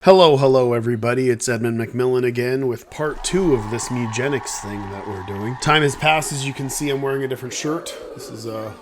Hello everybody, it's Edmund McMillen again with part 2 of this Mewgenics thing that we're doing. Time has passed, as you can see I'm wearing a different shirt. This is a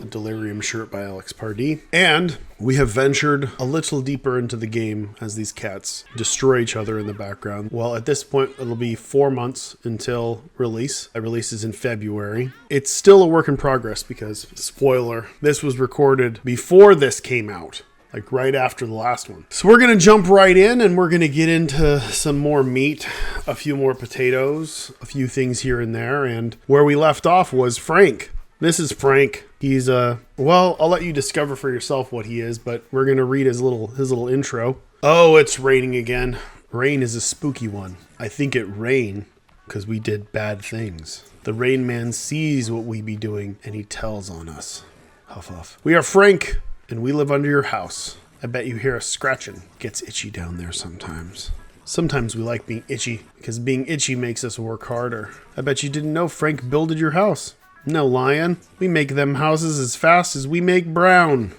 Delirium shirt by Alex Pardee. And we have ventured a little deeper into the game as these cats destroy each other in the background. Well, at this point it'll be 4 months until release. It releases in February. It's still a work in progress because, spoiler, this was recorded before this came out. Like right after the last one. So we're going to jump right in and we're going to get into some more meat, a few more potatoes, a few things here and there. And where we left off was Frank. This is Frank. He's well, I'll let you discover for yourself what he is, but we're going to read his little intro. Oh, it's raining again. Rain is a spooky one. I think it rain because we did bad things. The Rain Man sees what we be doing and he tells on us. Huff huff. We are Frank. And we live under your house. I bet you hear us scratching. Gets itchy down there sometimes. Sometimes we like being itchy, because being itchy makes us work harder. I bet you didn't know Frank builded your house. No, lion. We make them houses as fast as we make brown.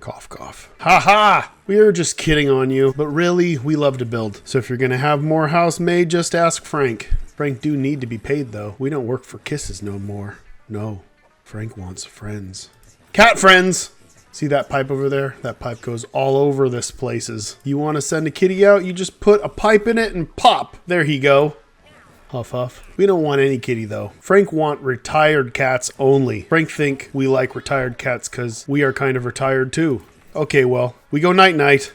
Cough, cough. Ha ha! We are just kidding on you, but really, we love to build. So if you're going to have more house made, just ask Frank. Frank do need to be paid, though. We don't work for kisses no more. No, Frank wants friends. Cat friends! See that pipe over there? That pipe goes all over this places. You want to send a kitty out? You just put a pipe in it and pop. There he go. Huff huff. We don't want any kitty though. Frank want retired cats only. Frank think we like retired cats because we are kind of retired too. Okay, well, we go night night.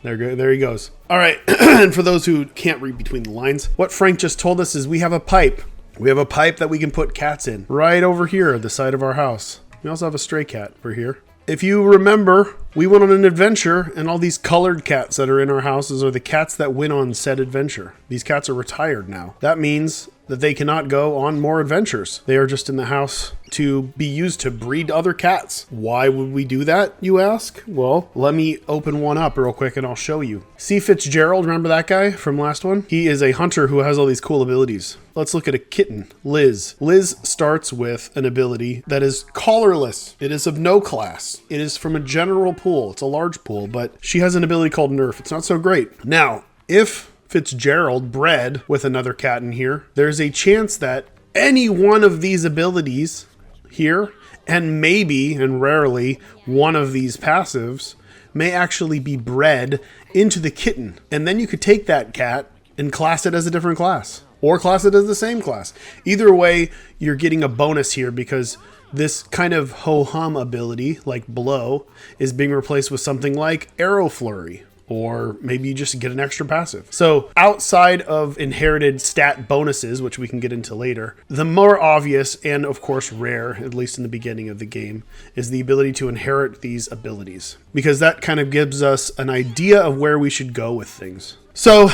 There he goes. All right, and for those who can't read between the lines, what Frank just told us is we have a pipe. We have a pipe that we can put cats in right over here at the side of our house. We also have a stray cat over here. If you remember, we went on an adventure, and all these colored cats that are in our houses are the cats that went on said adventure. These cats are retired now. That means that they cannot go on more adventures. They are just in the house to be used to breed other cats. Why would we do that, you ask? Well, let me open one up real quick and I'll show you. C. Fitzgerald, remember that guy from last one? He is a hunter who has all these cool abilities. Let's look at a kitten, Liz. Liz starts with an ability that is collarless. It is of no class. It is from a general pool. It's a large pool, but she has an ability called Nerf. It's not so great. Now, if Fitzgerald bred with another cat in here, there's a chance that any one of these abilities here, and maybe and rarely one of these passives, may actually be bred into the kitten. And then you could take that cat and class it as a different class, or class it as the same class. Either way, you're getting a bonus here because this kind of ho-hum ability, like blow, is being replaced with something like arrow flurry. Or maybe you just get an extra passive. So outside of inherited stat bonuses, which we can get into later, the more obvious and of course rare, at least in the beginning of the game, is the ability to inherit these abilities. Because that kind of gives us an idea of where we should go with things. So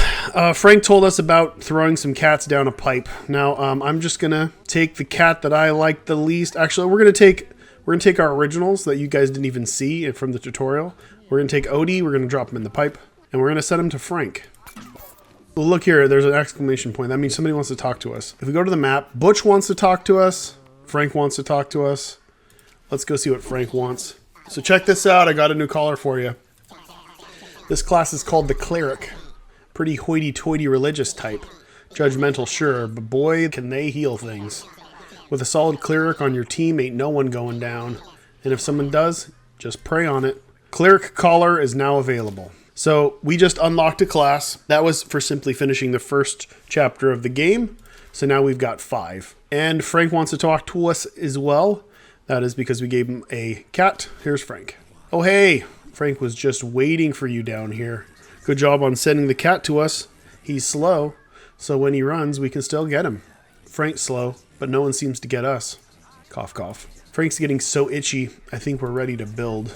Frank told us about throwing some cats down a pipe. Now I'm just going to take the cat that I like the least. Actually, we're going to take our originals that you guys didn't even see from the tutorial. We're going to take Odie, we're going to drop him in the pipe, and we're going to set him to Frank. Well, look here, there's an exclamation point. That means somebody wants to talk to us. If we go to the map, Butch wants to talk to us. Frank wants to talk to us. Let's go see what Frank wants. So check this out, I got a new collar for you. This class is called the Cleric. Pretty hoity-toity religious type. Judgmental, sure, but boy, can they heal things. With a solid Cleric on your team, ain't no one going down. And if someone does, just pray on it. Cleric Collar is now available. So we just unlocked a class. That was for simply finishing the first chapter of the game. So now we've got 5. And Frank wants to talk to us as well. That is because we gave him a cat. Here's Frank. Oh, hey. Frank was just waiting for you down here. Good job on sending the cat to us. He's slow, so when he runs, we can still get him. Frank's slow, but no one seems to get us. Cough, cough. Frank's getting so itchy, I think we're ready to build.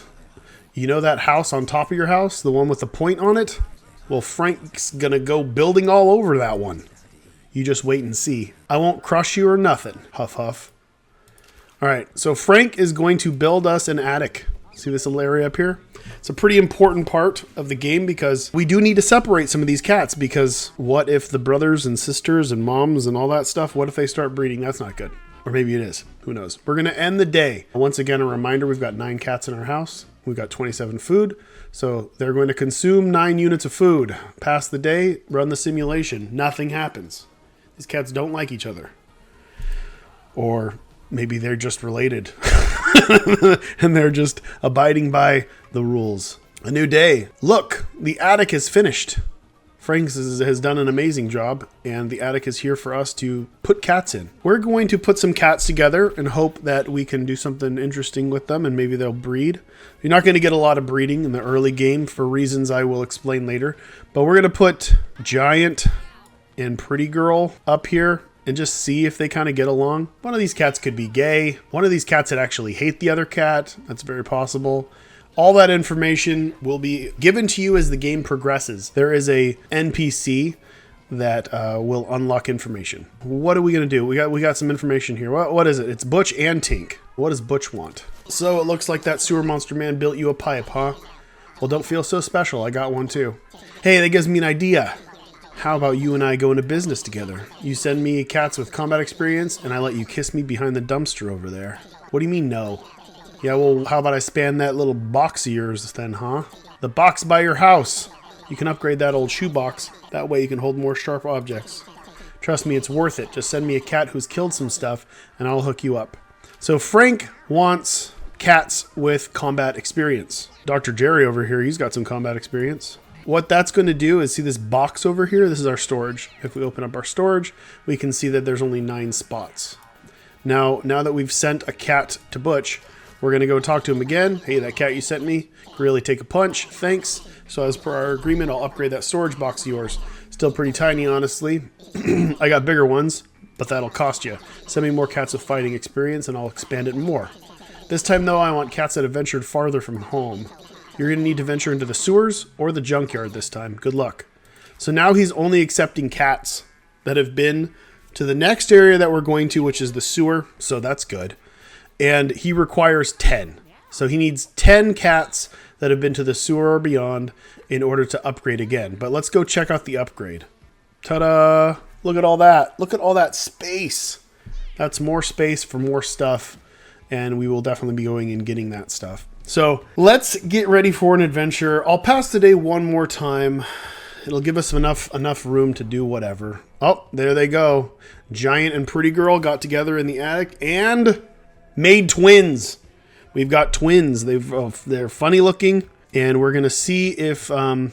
You know that house on top of your house? The one with the point on it? Well, Frank's gonna go building all over that one. You just wait and see. I won't crush you or nothing. Huff, huff. Alright, so Frank is going to build us an attic. See this little area up here? It's a pretty important part of the game because we do need to separate some of these cats because what if the brothers and sisters and moms and all that stuff, what if they start breeding? That's not good. Or maybe it is. Who knows? We're going to end the day. Once again, a reminder, we've got 9 cats in our house. We've got 27 food. So they're going to consume 9 units of food. Pass the day, run the simulation. Nothing happens. These cats don't like each other. Or maybe they're just related. And they're just abiding by the rules. A new day. Look, the attic is finished. Frank has done an amazing job, and the attic is here for us to put cats in. We're going to put some cats together and hope that we can do something interesting with them, and maybe they'll breed. You're not going to get a lot of breeding in the early game for reasons I will explain later, but we're going to put Giant and Pretty Girl up here and just see if they kind of get along. One of these cats could be gay. One of these cats would actually hate the other cat. That's very possible. All that information will be given to you as the game progresses. There is a NPC that will unlock information. What are we going to do? We got some information here. What is it? It's Butch and Tink. What does Butch want? So it looks like that sewer monster man built you a pipe, huh? Well, don't feel so special. I got one too. Hey, that gives me an idea. How about you and I go into business together? You send me cats with combat experience, and I let you kiss me behind the dumpster over there. What do you mean, no? Yeah, well, how about I span that little box of yours then, huh? The box by your house. You can upgrade that old shoebox. That way you can hold more sharp objects. Trust me, it's worth it. Just send me a cat who's killed some stuff, and I'll hook you up. So Frank wants cats with combat experience. Dr. Jerry over here, he's got some combat experience. What that's going to do is see this box over here. This is our storage. If we open up our storage, we can see that there's only 9 spots. Now that we've sent a cat to Butch, we're going to go talk to him again. Hey, that cat you sent me, really take a punch. Thanks. So as per our agreement, I'll upgrade that storage box of yours. Still pretty tiny, honestly. I got bigger ones, but that'll cost you. Send me more cats with fighting experience, and I'll expand it more. This time, though, I want cats that have ventured farther from home. You're going to need to venture into the sewers or the junkyard this time. Good luck. So now he's only accepting cats that have been to the next area that we're going to, which is the sewer. So that's good. And he requires 10. So he needs 10 cats that have been to the sewer or beyond in order to upgrade again. But let's go check out the upgrade. Ta-da! Look at all that. Look at all that space. That's more space for more stuff. And we will definitely be going and getting that stuff. So let's get ready for an adventure. I'll pass the day one more time. It'll give us enough room to do whatever. Oh, there they go. Giant and Pretty Girl got together in the attic and made twins. We've got twins. They're funny looking, and we're gonna see if they're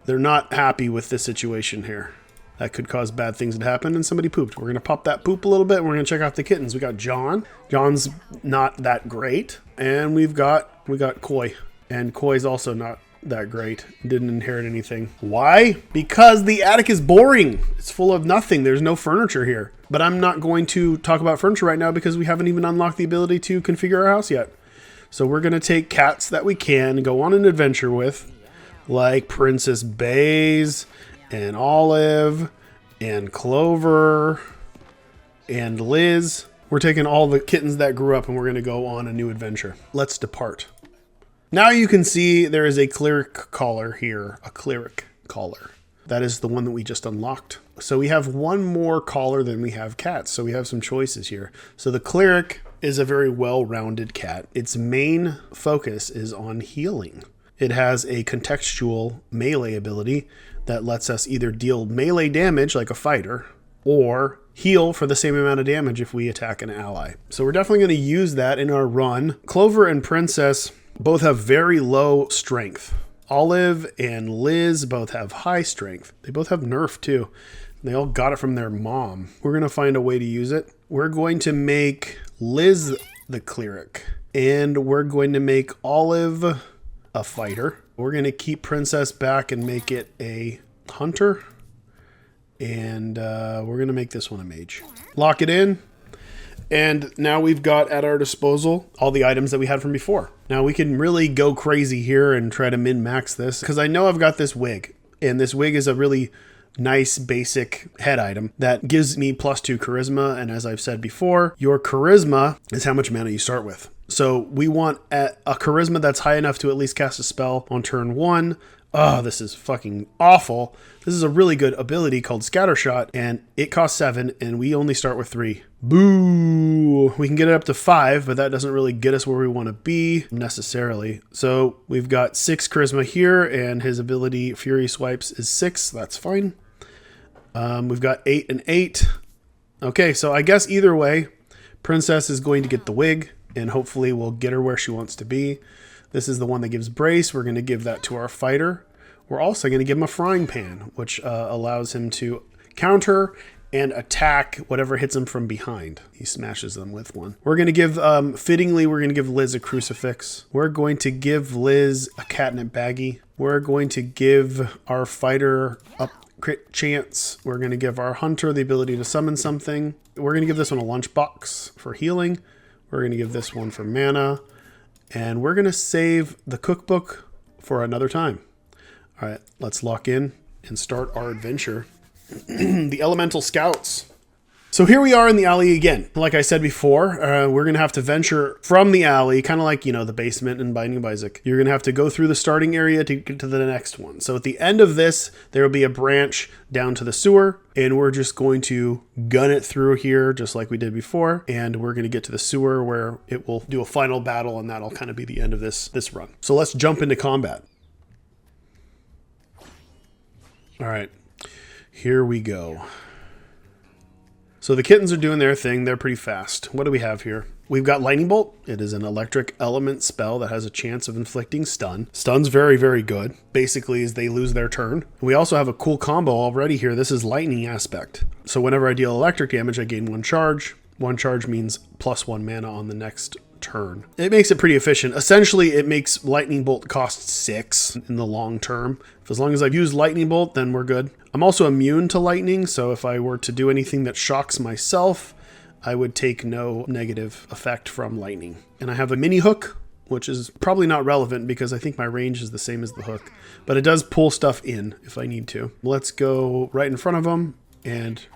not happy with this situation here. That could cause bad things to happen, and somebody pooped. We're gonna pop that poop a little bit, and we're gonna check out the kittens. We got John. John's not that great, and we got Koi, and Koi's also not that great. Didn't inherit anything. Why? Because the attic is boring. It's full of nothing. There's no furniture here. But I'm not going to talk about furniture right now because we haven't even unlocked the ability to configure our house yet. So we're going to take cats that we can go on an adventure with, like Princess Baze and Olive and Clover and Liz. We're taking all the kittens that grew up and we're going to go on a new adventure. Let's depart. Now you can see there is a cleric collar here, a cleric collar. That is the one that we just unlocked. So we have one more collar than we have cats. So we have some choices here. So the cleric is a very well-rounded cat. Its main focus is on healing. It has a contextual melee ability that lets us either deal melee damage like a fighter or heal for the same amount of damage if we attack an ally. So we're definitely going to use that in our run. Clover and Princess both have very low strength. Olive and Liz both have high strength. They both have nerf too. They all got it from their mom. We're going to find a way to use it. We're going to make Liz the cleric. And we're going to make Olive a fighter. We're going to keep Princess back and make it a hunter. And we're going to make this one a mage. Lock it in. And now we've got at our disposal all the items that we had from before. Now we can really go crazy here and try to min-max this because I know I've got this wig. And this wig is a really nice basic head item that gives me +2 charisma. And as I've said before, your charisma is how much mana you start with. So we want a charisma that's high enough to at least cast a spell on turn 1, Oh, this is fucking awful. This is a really good ability called Scattershot, and it costs 7, and we only start with 3. Boo! We can get it up to 5, but that doesn't really get us where we want to be necessarily. So we've got 6 charisma here, and his ability Fury Swipes is 6. That's fine. We've got 8 and 8. Okay, so I guess either way, Princess is going to get the wig, and hopefully we'll get her where she wants to be. This is the one that gives brace. We're going to give that to our fighter. We're also going to give him a frying pan, which allows him to counter and attack whatever hits him from behind. He smashes them with one. We're going to give, fittingly, we're going to give Liz a crucifix. We're going to give Liz a catnip baggie. We're going to give our fighter a crit chance. We're going to give our hunter the ability to summon something. We're going to give this one a lunchbox for healing. We're going to give this one for mana. And we're going to save the cookbook for another time. All right, let's lock in and start our adventure. The Elemental Scouts. So here we are in the alley again. Like I said before, we're going to have to venture from the alley, kind of like, you know, the basement in Binding of Isaac. You're going to have to go through the starting area to get to the next one. So at the end of this, there will be a branch down to the sewer, and we're just going to gun it through here just like we did before. And we're going to get to the sewer where it will do a final battle, and that'll kind of be the end of this run. So let's jump into combat. All right, here we go. So the kittens are doing their thing. They're pretty fast. What do we have here? We've got Lightning Bolt. It is an electric element spell that has a chance of inflicting stun. Stun's very, very good. Basically, as they lose their turn. We also have a cool combo already here. This is Lightning Aspect. So whenever I deal electric damage, I gain 1 charge. 1 charge means +1 mana on the next turn. It makes it pretty efficient. Essentially, it makes Lightning Bolt cost 6 in the long term. As long as I've used Lightning Bolt, then we're good. I'm also immune to lightning, so if I were to do anything that shocks myself, I would take no negative effect from lightning. And I have a mini hook, which is probably not relevant because I think my range is the same as the hook, but it does pull stuff in if I need to. Let's go right in front of them and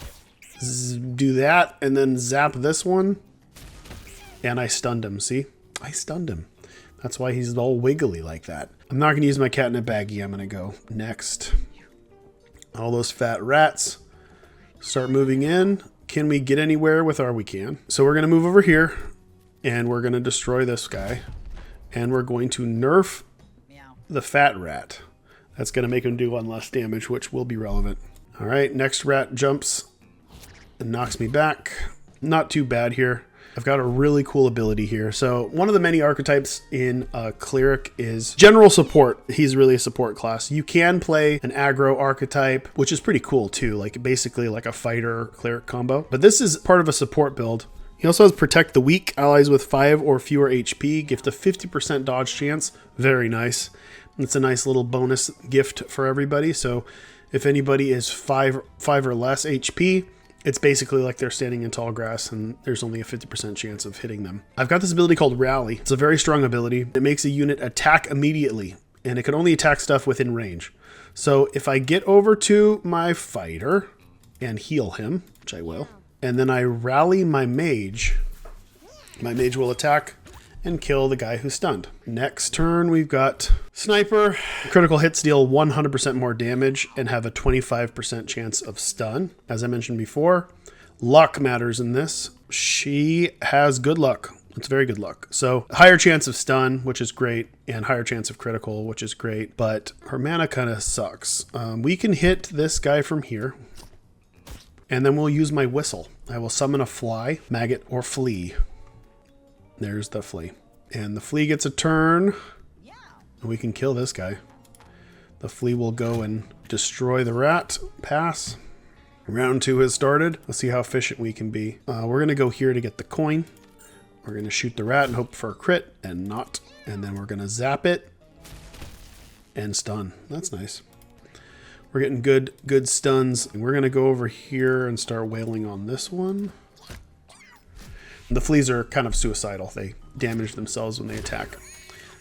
do that, and then zap this one. And I stunned him, see? I stunned him. That's why he's all wiggly like that. I'm not going to use my catnip baggie. I'm going to go next. All those fat rats start moving in. Can we get anywhere with our... We can. So we're going to move over here, and we're going to destroy this guy. And we're going to nerf the fat rat. That's going to make him do 1 less damage, which will be relevant. All right, next rat jumps and knocks me back. Not too bad here. I've got a really cool ability here. So one of the many archetypes in Cleric is General Support. He's really a support class. You can play an aggro archetype, which is pretty cool too, like basically like a fighter Cleric combo. But this is part of a support build. He also has Protect the Weak. Allies with 5 or fewer HP gift a 50% dodge chance. Very nice. It's a nice little bonus gift for everybody. So if anybody is 5 or less HP, it's basically like they're standing in tall grass and there's only a 50% chance of hitting them. I've got this ability called Rally. It's a very strong ability. It makes a unit attack immediately, and it can only attack stuff within range. So if I get over to my fighter and heal him, which I will, and then I rally my mage will attack and kill the guy who's stunned. Next turn, we've got Sniper. Critical hits deal 100% more damage and have a 25% chance of stun. As I mentioned before, luck matters in this. She has good luck. It's very good luck. So higher chance of stun, which is great, and higher chance of critical, which is great, but her mana kind of sucks. We can hit this guy from here, and then we'll use my whistle. I will summon a fly, maggot, or flea. There's the flea. And the flea gets a turn. And we can kill this guy. The flea will go and destroy the rat. Pass. Round 2 has started. Let's see how efficient we can be. We're going to go here to get the coin. We're going to shoot the rat and hope for a crit and not. And then we're going to zap it and stun. That's nice. We're getting good stuns. And we're going to go over here and start wailing on this one. The fleas are kind of suicidal. They damage themselves when they attack.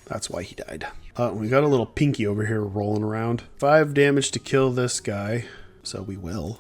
That's why he died. We got a little pinky over here rolling around. 5 damage to kill this guy. So we will.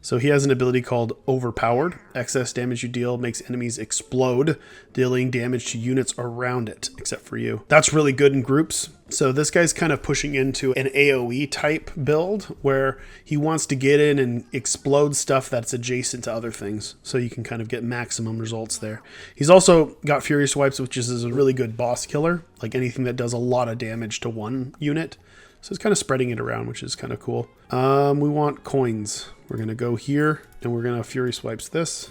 So he has an ability called Overpowered. Excess damage you deal makes enemies explode, dealing damage to units around it, except for you. That's really good in groups. So this guy's kind of pushing into an AoE type build where he wants to get in and explode stuff that's adjacent to other things. So you can kind of get maximum results there. He's also got Fury Swipes, which is a really good boss killer, like anything that does a lot of damage to one unit. So it's kind of spreading it around, which is kind of cool. We want coins. We're going to go here and we're going to Fury Swipes this.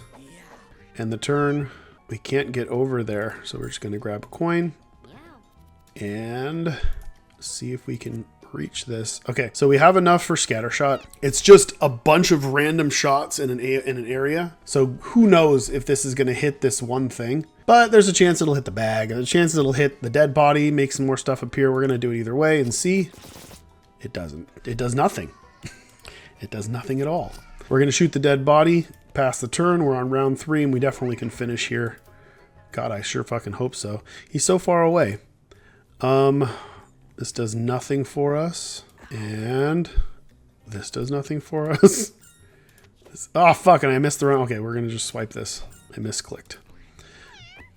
And the turn, we can't get over there. So we're just going to grab a coin and see if we can reach this. Okay, so we have enough for scatter shot. It's just a bunch of random shots in an area. So who knows if this is going to hit this one thing. But there's a chance it'll hit the bag. There's a chance it'll hit the dead body, make some more stuff appear. We're going to do it either way and see. It doesn't. It does nothing. It does nothing at all. We're going to shoot the dead body, pass the turn. We're on round 3, and we definitely can finish here. God, I sure fucking hope so. He's so far away. This does nothing for us. And this does nothing for us. Oh, fucking, I missed the round. Okay, we're going to just swipe this. I misclicked.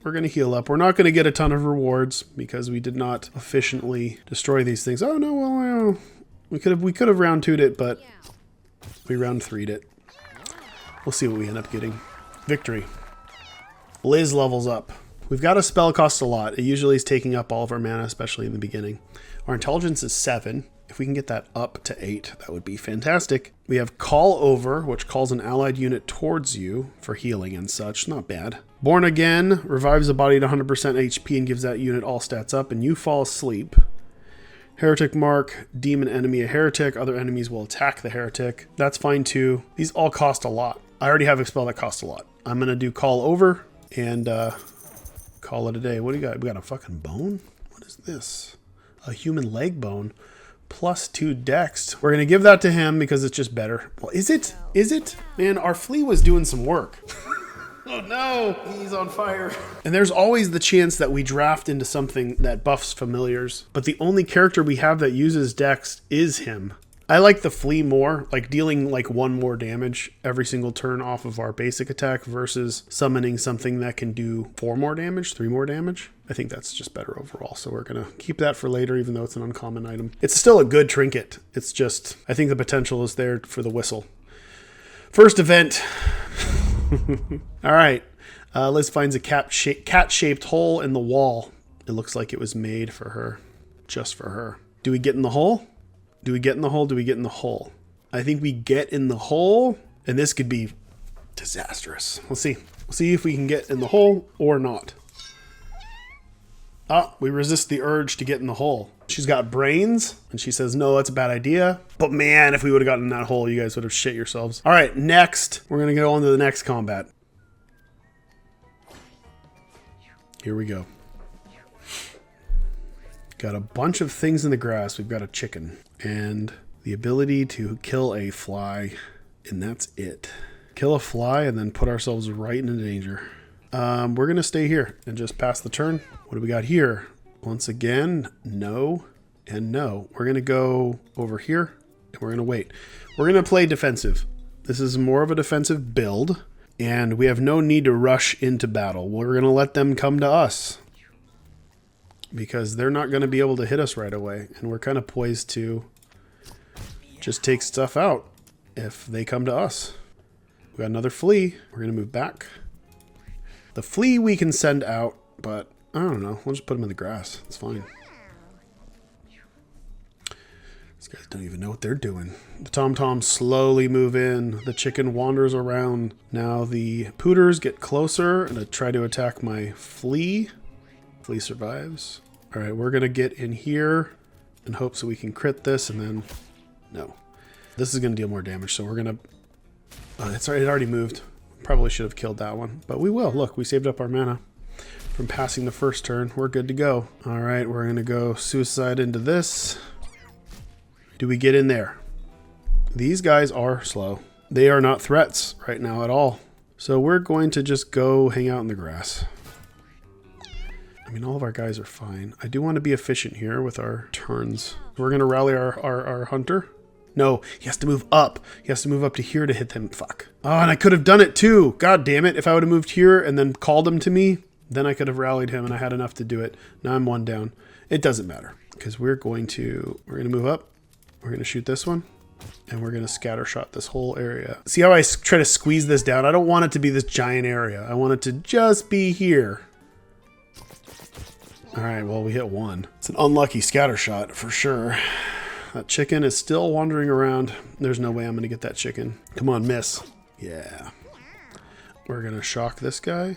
We're going to heal up. We're not going to get a ton of rewards because we did not efficiently destroy these things. Oh, no, well, we could have round 2'd it, but we round 3'd it. We'll see what we end up getting. Victory. Liz levels up. We've got a spell cost a lot. It usually is taking up all of our mana, especially in the beginning. Our intelligence is 7. If we can get that up to 8, that would be fantastic. We have Call Over, which calls an allied unit towards you for healing and such. Not bad. Born Again revives a body at 100% HP and gives that unit all stats up, and you fall asleep. Heretic Mark, demon enemy a heretic. Other enemies will attack the heretic. That's fine too. These all cost a lot. I already have a spell that costs a lot. I'm going to do Call Over and call it a day. What do you got? We got a fucking bone? What is this? A human leg bone. +2 dex. We're going to give that to him because it's just better. Well, is it? Is it? Man, our flea was doing some work. Oh no, he's on fire. And there's always the chance that we draft into something that buffs familiars, but the only character we have that uses dex is him. I like the flea more, like dealing like 1 more damage every single turn off of our basic attack versus summoning something that can do 4 more damage, 3 more damage. I think that's just better overall. So we're going to keep that for later, even though it's an uncommon item. It's still a good trinket. It's just, I think the potential is there for the whistle. First event. All right. Liz finds a cat-shaped hole in the wall. It looks like it was made for her, just for her. Do we get in the hole? Do we get in the hole? Do we get in the hole? I think we get in the hole, and this could be disastrous. We'll see. We'll see if we can get in the hole or not. Ah, we resist the urge to get in the hole. She's got brains, and she says, no, that's a bad idea. But man, if we would have gotten in that hole, you guys would have shit yourselves. All right, next. We're going to go on to the next combat. Here we go. Got a bunch of things in the grass. We've got a chicken and the ability to kill a fly, and that's it. Kill a fly and then put ourselves right into danger. We're going to stay here and just pass the turn. What do we got here? Once again, no and no. We're going to go over here and we're going to wait. We're going to play defensive. This is more of a defensive build, and we have no need to rush into battle. We're going to let them come to us, because they're not going to be able to hit us right away. And we're kind of poised to just take stuff out if they come to us. We got another flea. We're going to move back. The flea we can send out, but I don't know. We'll just put them in the grass. It's fine. These guys don't even know what they're doing. The tom-toms slowly move in. The chicken wanders around. Now the pooters get closer and try to attack my flea. Flea survives. All right, we're going to get in here in hopes that we can crit this, and then no. This is going to deal more damage, so we're going to... it already moved. Probably should have killed that one, but we will. Look, we saved up our mana from passing the first turn. We're good to go. All right, we're going to go suicide into this. Do we get in there? These guys are slow. They are not threats right now at all. So we're going to just go hang out in the grass. I mean, all of our guys are fine. I do want to be efficient here with our turns. We're going to rally our hunter. No, he has to move up. He has to move up to here to hit them. Fuck. Oh, and I could have done it too. God damn it. If I would have moved here and then called him to me, then I could have rallied him and I had enough to do it. Now I'm 1 down. It doesn't matter because we're going to move up. We're going to shoot this one and we're going to scatter shot this whole area. See how I try to squeeze this down? I don't want it to be this giant area. I want it to just be here. All right, well, we hit 1. It's an unlucky scatter shot for sure. That chicken is still wandering around. There's no way I'm going to get that chicken. Come on, miss. Yeah. We're going to shock this guy.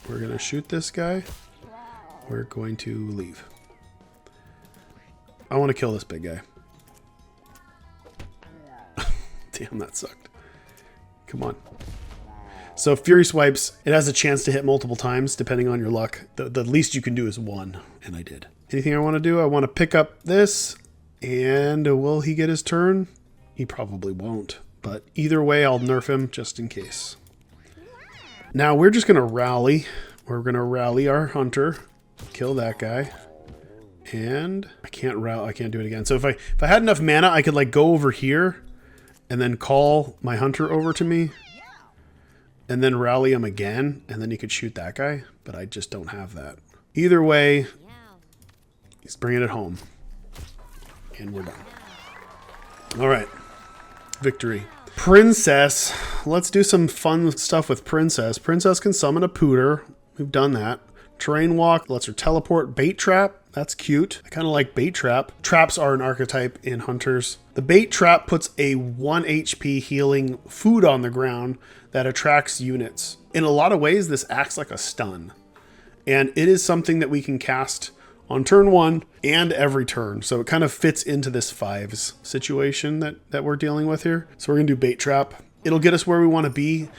We're going to shoot this guy. We're going to leave. I want to kill this big guy. Damn, that sucked. Come on. So Fury Swipes, it has a chance to hit multiple times depending on your luck. The least you can do is 1, and I did. Anything I want to do? I want to pick up this. And will he get his turn? He probably won't. But either way, I'll nerf him just in case. Now we're just going to rally. We're going to rally our hunter. Kill that guy. And I can't rally. I can't do it again. So if I had enough mana, I could like go over here and then call my hunter over to me. And then rally him again. And then he could shoot that guy. But I just don't have that. Either way, he's bringing it home. And we're done. All right. Victory. Princess. Let's do some fun stuff with Princess. Princess can summon a pooter. We've done that. Terrain walk lets her teleport. Bait trap. That's cute. I kind of like bait trap. Traps are an archetype in hunters. The bait trap puts a 1 HP healing food on the ground that attracts units. In a lot of ways, this acts like a stun. And it is something that we can cast on turn 1 and every turn. So it kind of fits into this 5s situation that we're dealing with here. So we're gonna do bait trap. It'll get us where we want to be.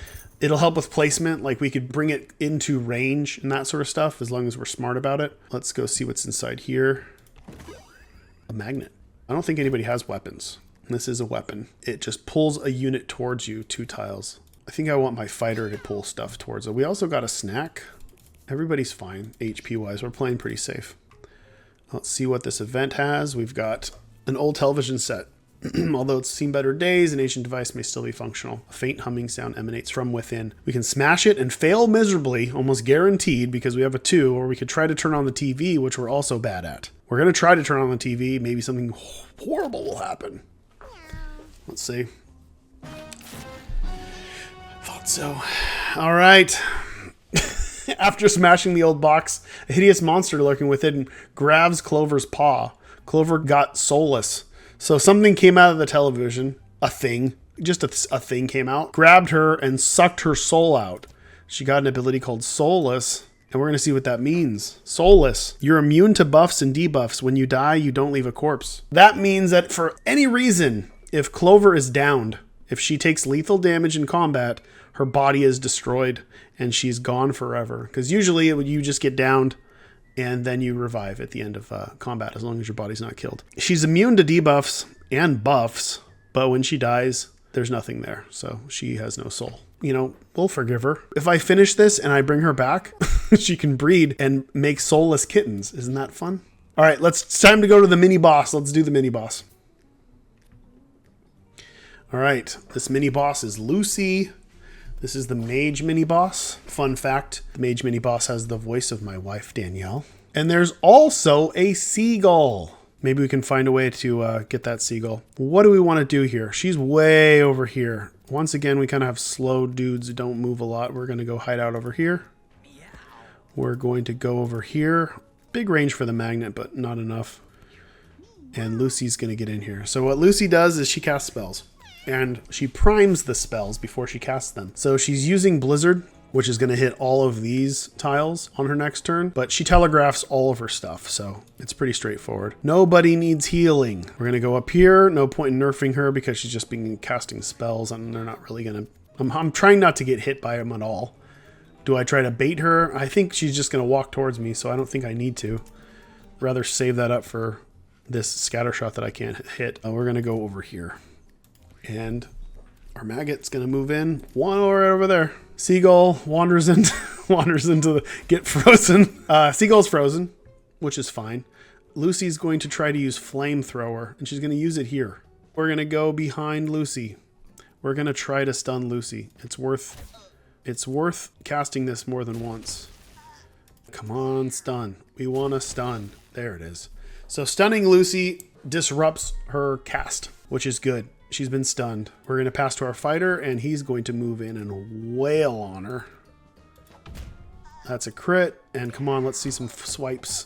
It'll help with placement. Like we could bring it into range and that sort of stuff as long as we're smart about it. Let's go see what's inside here. A magnet. I don't think anybody has weapons. This is a weapon. It just pulls a unit towards you 2 tiles. I think I want my fighter to pull stuff towards it. We also got a snack. Everybody's fine HP wise. We're playing pretty safe. Let's see what this event has. We've got an old television set. Although it's seen better days, an ancient device may still be functional. A faint humming sound emanates from within. We can smash it and fail miserably, almost guaranteed, because we have a 2, or we could try to turn on the TV, which we're also bad at. We're going to try to turn on the TV. Maybe something horrible will happen. Let's see. Thought so. All right. After smashing the old box, a hideous monster lurking within grabs Clover's paw. Clover got soulless. So something came out of the television, a thing, just a thing came out, grabbed her and sucked her soul out. She got an ability called Soulless, and we're going to see what that means. Soulless. You're immune to buffs and debuffs. When you die, you don't leave a corpse. That means that for any reason, if Clover is downed, if she takes lethal damage in combat, her body is destroyed and she's gone forever. Because usually you just get downed and then you revive at the end of combat as long as your body's not killed. She's immune to debuffs and buffs, but when she dies, there's nothing there. So she has no soul. You know, we'll forgive her. If I finish this and I bring her back, she can breed and make soulless kittens. Isn't that fun? All right, it's time to go to the mini boss. Let's do the mini boss. All right, this mini boss is Lucy. This is the mage mini boss. Fun fact, the mage mini boss has the voice of my wife, Danielle. And there's also a seagull. Maybe we can find a way to get that seagull. What do we want to do here? She's way over here. Once again, we kind of have slow dudes who don't move a lot. We're going to go hide out over here. We're going to go over here. Big range for the magnet, but not enough. And Lucy's going to get in here. So what Lucy does is she casts spells. And she primes the spells before she casts them. So she's using Blizzard, which is going to hit all of these tiles on her next turn. But she telegraphs all of her stuff, so it's pretty straightforward. Nobody needs healing. We're going to go up here. No point in nerfing her because she's just been casting spells and they're not really going to... I'm trying not to get hit by them at all. Do I try to bait her? I think she's just going to walk towards me, so I don't think I need to. Rather save that up for this scatter shot that I can't hit. We're going to go over here. And our maggot's going to move in. One right over there. Seagull wanders into the... Get frozen. Seagull's frozen, which is fine. Lucy's going to try to use Flamethrower, and she's going to use it here. We're going to go behind Lucy. We're going to try to stun Lucy. It's worth casting this more than once. Come on, stun. We want to stun. There it is. So stunning Lucy disrupts her cast, which is good. She's been stunned. We're going to pass to our fighter, and he's going to move in and wail on her. That's a crit. And come on, let's see some swipes.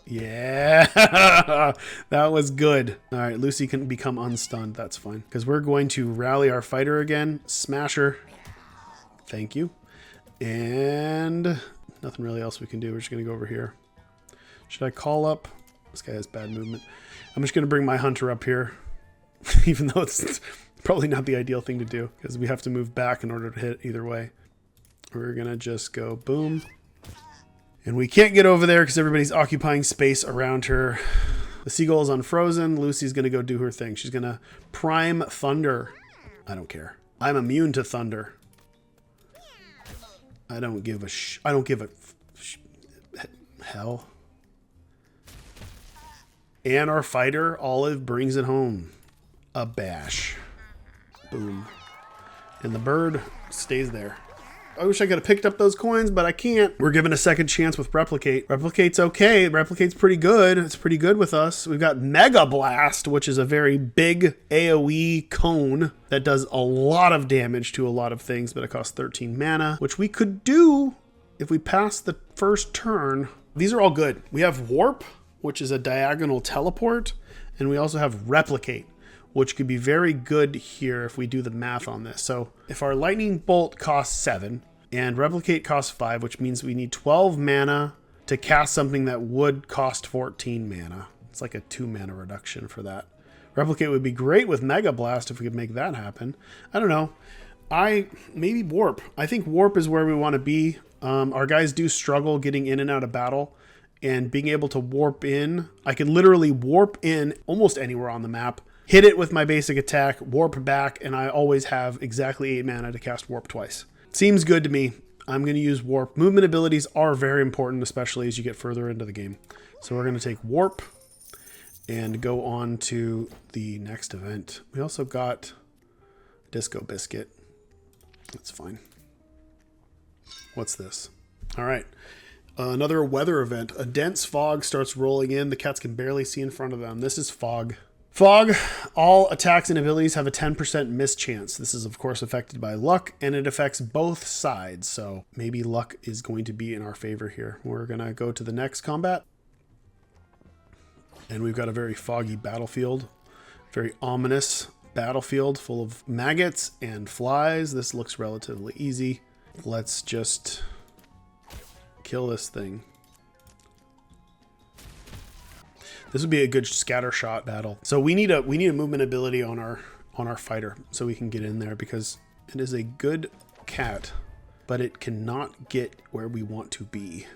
Yeah, that was good. All right, Lucy can become unstunned. That's fine. Because we're going to rally our fighter again. Smash her. Thank you. And nothing really else we can do. We're just going to go over here. Should I call up? This guy has bad movement. I'm just going to bring my hunter up here. Even though it's probably not the ideal thing to do. Because we have to move back in order to hit either way. We're going to just go boom. And we can't get over there because everybody's occupying space around her. The seagull is unfrozen. Lucy's going to go do her thing. She's going to prime thunder. I don't care. I'm immune to thunder. I don't give a hell. And our fighter, Olive, brings it home. A bash. Boom. And the bird stays there. I wish I could have picked up those coins, but I can't. We're given a second chance with Replicate. Replicate's okay. Replicate's pretty good. It's pretty good with us. We've got Mega Blast, which is a very big AoE cone that does a lot of damage to a lot of things, but it costs 13 mana, which we could do if we pass the first turn. These are all good. We have Warp, which is a diagonal teleport, and we also have Replicate, which could be very good here if we do the math on this. So if our Lightning Bolt costs 7 and Replicate costs 5, which means we need 12 mana to cast something that would cost 14 mana. It's like a 2 mana reduction for that. Replicate would be great with Mega Blast if we could make that happen. I don't know. Maybe Warp. I think Warp is where we want to be. Our guys do struggle getting in and out of battle. And being able to warp in, I can literally warp in almost anywhere on the map, hit it with my basic attack, warp back, and I always have exactly 8 mana to cast Warp twice. Seems good to me. I'm going to use Warp. Movement abilities are very important, especially as you get further into the game. So we're going to take Warp and go on to the next event. We also got Disco Biscuit. That's fine. What's this? All right. Another weather event. A dense fog starts rolling in. The cats can barely see in front of them. This is fog. Fog, all attacks and abilities have a 10% miss chance. This is, of course, affected by luck, and it affects both sides. So maybe luck is going to be in our favor here. We're going to go to the next combat. And we've got a very foggy battlefield. Very ominous battlefield full of maggots and flies. This looks relatively easy. Let's just kill this thing. This would be a good scatter shot battle. So we need a movement ability on our fighter so we can get in there, because it is a good cat, but it cannot get where we want to be.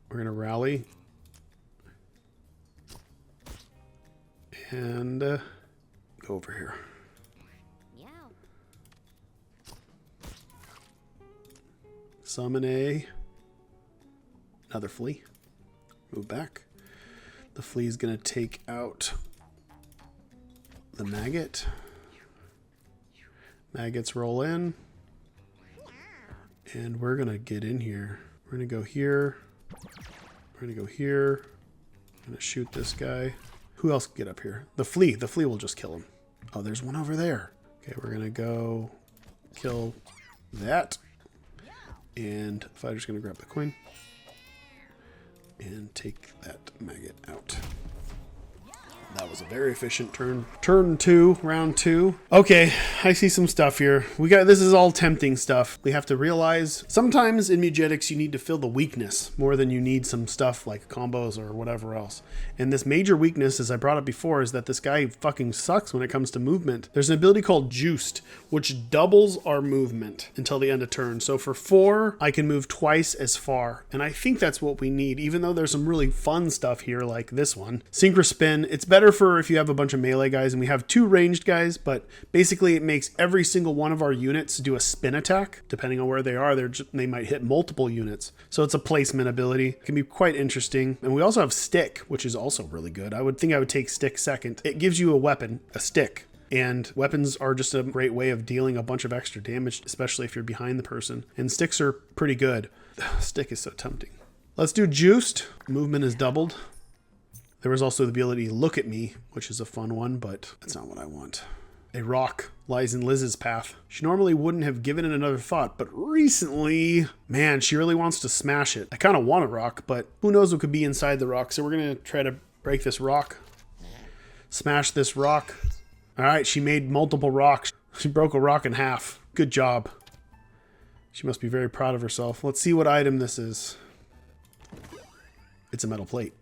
We're gonna rally and go over here. Summon another flea. Move back. The flea is going to take out the maggot. Maggots roll in. And we're going to get in here. We're going to go here. We're going to go here. I'm going to shoot this guy. Who else can get up here? The flea. The flea will just kill him. Oh, there's one over there. Okay, we're going to go kill that. And the fighter's going to grab the coin and take that maggot out. That was a very efficient turn. Turn 2, round 2. Okay, I see some stuff here. This is all tempting stuff. We have to realize sometimes in Mewgenics you need to fill the weakness more than you need some stuff like combos or whatever else. And this major weakness, as I brought up before, is that this guy fucking sucks when it comes to movement. There's an ability called Juiced, which doubles our movement until the end of turn. So for 4, I can move twice as far. And I think that's what we need, even though there's some really fun stuff here like this one. Synchro Spin, it's better for if you have a bunch of melee guys, and we have 2 ranged guys, but basically it makes every single one of our units do a spin attack. Depending on where they are, they might hit multiple units. So it's a placement ability. It can be quite interesting. And we also have stick, which is also really good. I would take stick second. It gives you a weapon, a stick. And weapons are just a great way of dealing a bunch of extra damage, especially if you're behind the person. And sticks are pretty good. Stick is so tempting. Let's do juiced. Movement is doubled. There was also the ability to look at me, which is a fun one, but that's not what I want. A rock lies in Liz's path. She normally wouldn't have given it another thought, but recently, man, she really wants to smash it. I kind of want a rock, but who knows what could be inside the rock. So we're going to try to break this rock. Smash this rock. All right, she made multiple rocks. She broke a rock in half. Good job. She must be very proud of herself. Let's see what item this is. It's a metal plate.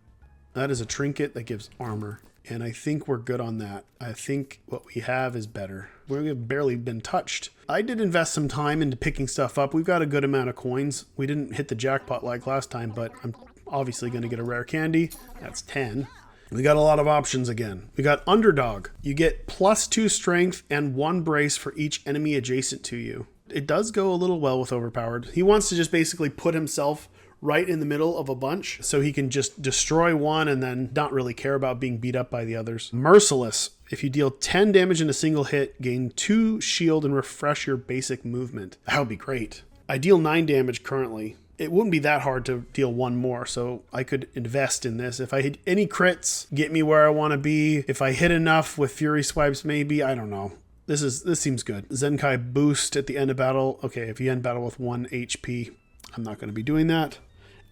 That is a trinket that gives armor. And I think we're good on that. I think what we have is better. We've barely been touched. I did invest some time into picking stuff up. We've got a good amount of coins. We didn't hit the jackpot like last time, but I'm obviously going to get a rare candy. That's 10. We got a lot of options again. We got underdog. You get +2 strength and 1 brace for each enemy adjacent to you. It does go a little well with overpowered. He wants to just basically put himself right in the middle of a bunch so he can just destroy one and then not really care about being beat up by the others. Merciless. If you deal 10 damage in a single hit, gain 2 shield and refresh your basic movement. That would be great. I deal 9 damage currently. It wouldn't be that hard to deal 1 more, so I could invest in this. If I hit any crits, get me where I want to be. If I hit enough with Fury Swipes, maybe. I don't know. This seems good. Zenkai boost at the end of battle. Okay, if you end battle with 1 HP, I'm not going to be doing that.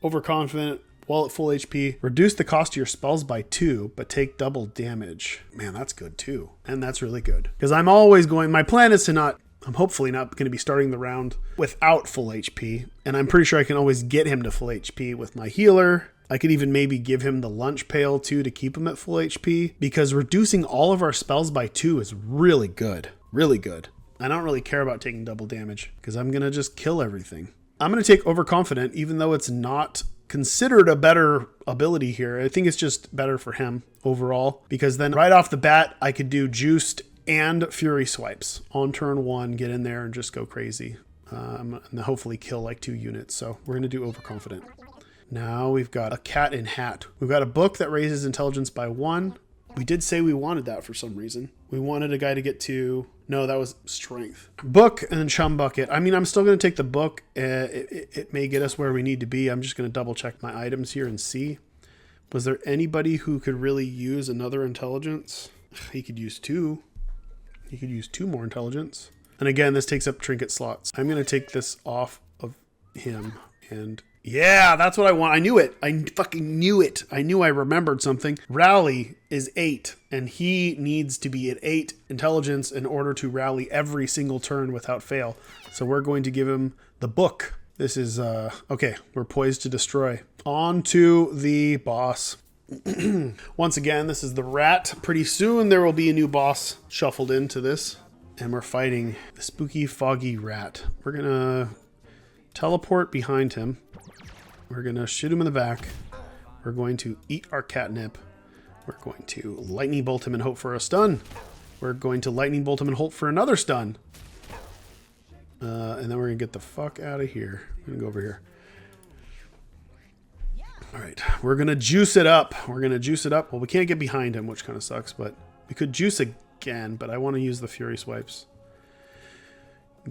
Overconfident, while at full HP. Reduce the cost of your spells by 2, but take double damage. Man, that's good too. And that's really good. Because I'm always going, my plan is to not, I'm hopefully not going to be starting the round without full HP. And I'm pretty sure I can always get him to full HP with my healer. I could even maybe give him the lunch pail too to keep him at full HP. Because reducing all of our spells by 2 is really good. Really good. I don't really care about taking double damage because I'm going to just kill everything. I'm going to take Overconfident, even though it's not considered a better ability here. I think it's just better for him overall, because then right off the bat, I could do Juiced and Fury Swipes on turn 1, get in there and just go crazy. And hopefully kill like 2 units. So we're going to do Overconfident. Now we've got a cat in hat. We've got a book that raises intelligence by 1. We did say we wanted that for some reason. We wanted a guy to get to... No, that was strength. Book and then chum bucket. I mean, I'm still going to take the book. It may get us where we need to be. I'm just going to double check my items here and see. Was there anybody who could really use another intelligence? He could use 2. He could use 2 more intelligence. And again, this takes up trinket slots. I'm going to take this off of him and... Yeah, that's what I want. I knew it. I fucking knew it. I knew I remembered something. Rally is 8, and he needs to be at 8 intelligence in order to rally every single turn without fail. So we're going to give him the book. This is, okay, we're poised to destroy. On to the boss. Once again, this is the rat. Pretty soon there will be a new boss shuffled into this. And we're fighting the spooky, foggy rat. We're going to teleport behind him. We're going to shoot him in the back. We're going to eat our catnip. We're going to lightning bolt him and hope for a stun. We're going to lightning bolt him and hope for another stun. And then we're going to get the fuck out of here. I'm going to go over here. All right. We're going to juice it up. We're going to juice it up. Well, we can't get behind him, which kind of sucks, but we could juice again, but I want to use the Fury Swipes.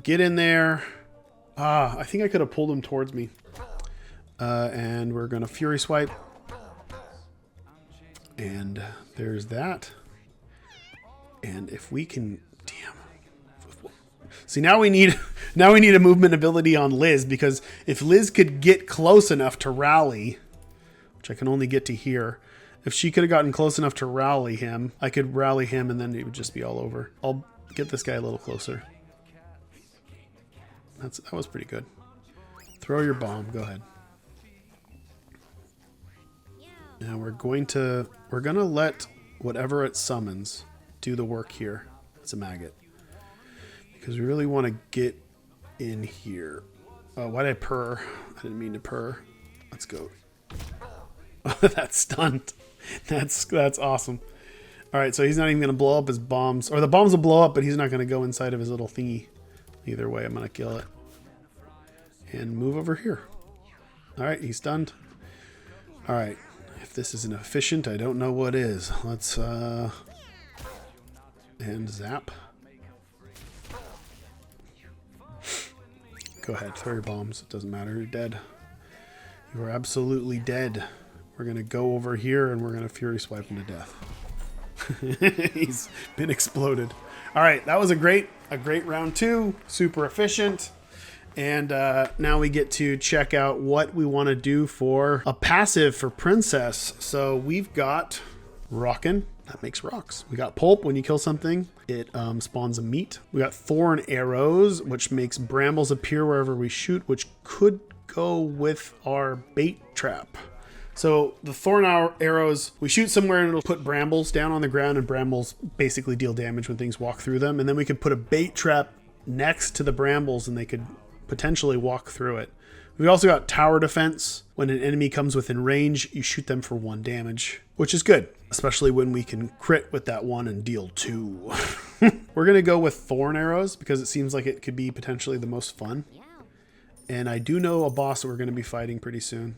Get in there. I think I could have pulled him towards me. And we're going to Fury Swipe. And there's that. And if we can... Damn. See, now we need a movement ability on Liz, because if Liz could get close enough to rally, which I can only get to here, if she could have gotten close enough to rally him, I could rally him and then it would just be all over. I'll get this guy a little closer. That was pretty good. Throw your bomb. Go ahead. Now we're gonna let whatever it summons do the work here. It's a maggot. Because we really want to get in here. Why did I purr? I didn't mean to purr. Let's go. That's stunned. That's awesome. All right, so he's not even going to blow up his bombs. Or the bombs will blow up, but he's not going to go inside of his little thingy. Either way, I'm going to kill it. And move over here. All right, he's stunned. All right, if this isn't efficient, I don't know what is. Let's, and zap. Go ahead, throw your bombs. It doesn't matter, you're dead. You are absolutely dead. We're going to go over here and we're going to Fury Swipe him to death. He's been exploded. All right, that was a great round 2. Super efficient. And now we get to check out what we want to do for a passive for Princess. So we've got Rockin'. That makes rocks. We got Pulp. When you kill something, it spawns a meat. We got Thorn Arrows, which makes brambles appear wherever we shoot, which could go with our bait trap. So the Thorn Arrows, we shoot somewhere and it'll put brambles down on the ground, and brambles basically deal damage when things walk through them. And then we could put a bait trap next to the brambles and they could potentially walk through it. We've also got Tower Defense. When an enemy comes within range, you shoot them for 1 damage, which is good, especially when we can crit with that 1 and deal 2. We're going to go with Thorn Arrows because it seems like it could be potentially the most fun. And I do know a boss that we're going to be fighting pretty soon,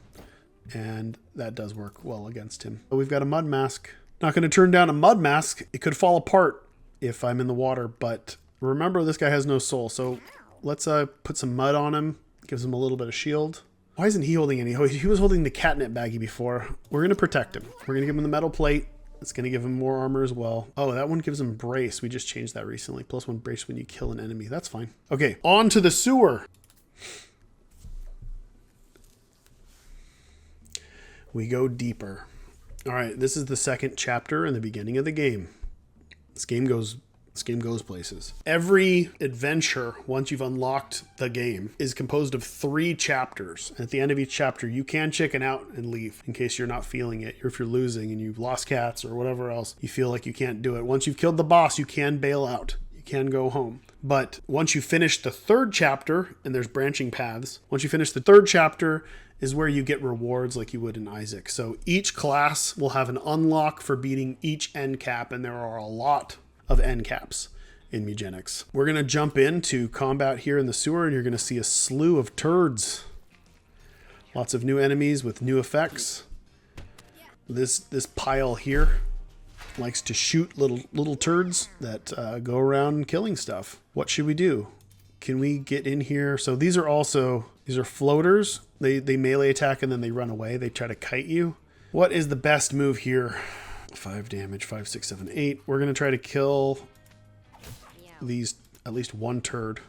and that does work well against him. We've got a Mud Mask. Not going to turn down a Mud Mask. It could fall apart if I'm in the water, but remember, this guy has no soul, so let's put some mud on him. Gives him a little bit of shield. Why isn't he holding any? He was holding the catnip baggie before. We're going to protect him. We're going to give him the metal plate. It's going to give him more armor as well. Oh, that one gives him brace. We just changed that recently. +1 brace when you kill an enemy. That's fine. Okay, on to the sewer. We go deeper. All right, this is the second chapter in the beginning of the game. This game goes places. Every adventure, once you've unlocked the game, is composed of 3 chapters. And at the end of each chapter, you can chicken out and leave in case you're not feeling it, or if you're losing and you've lost cats or whatever else, you feel like you can't do it. Once you've killed the boss, you can bail out. You can go home. But once you finish the 3rd chapter, and there's branching paths, once you finish the 3rd chapter is where you get rewards like you would in Isaac. So each class will have an unlock for beating each end cap, and there are a lot of end caps in Mewgenics. We're going to jump into combat here in the sewer, and you're going to see a slew of turds. Lots of new enemies with new effects. This pile here likes to shoot little turds that go around killing stuff. What should we do? Can we get in here? So these are floaters. They melee attack and then they run away. They try to kite you. What is the best move here? 5 damage, 5, 6, 7, 8. We're going to try to kill these, at least 1 turd.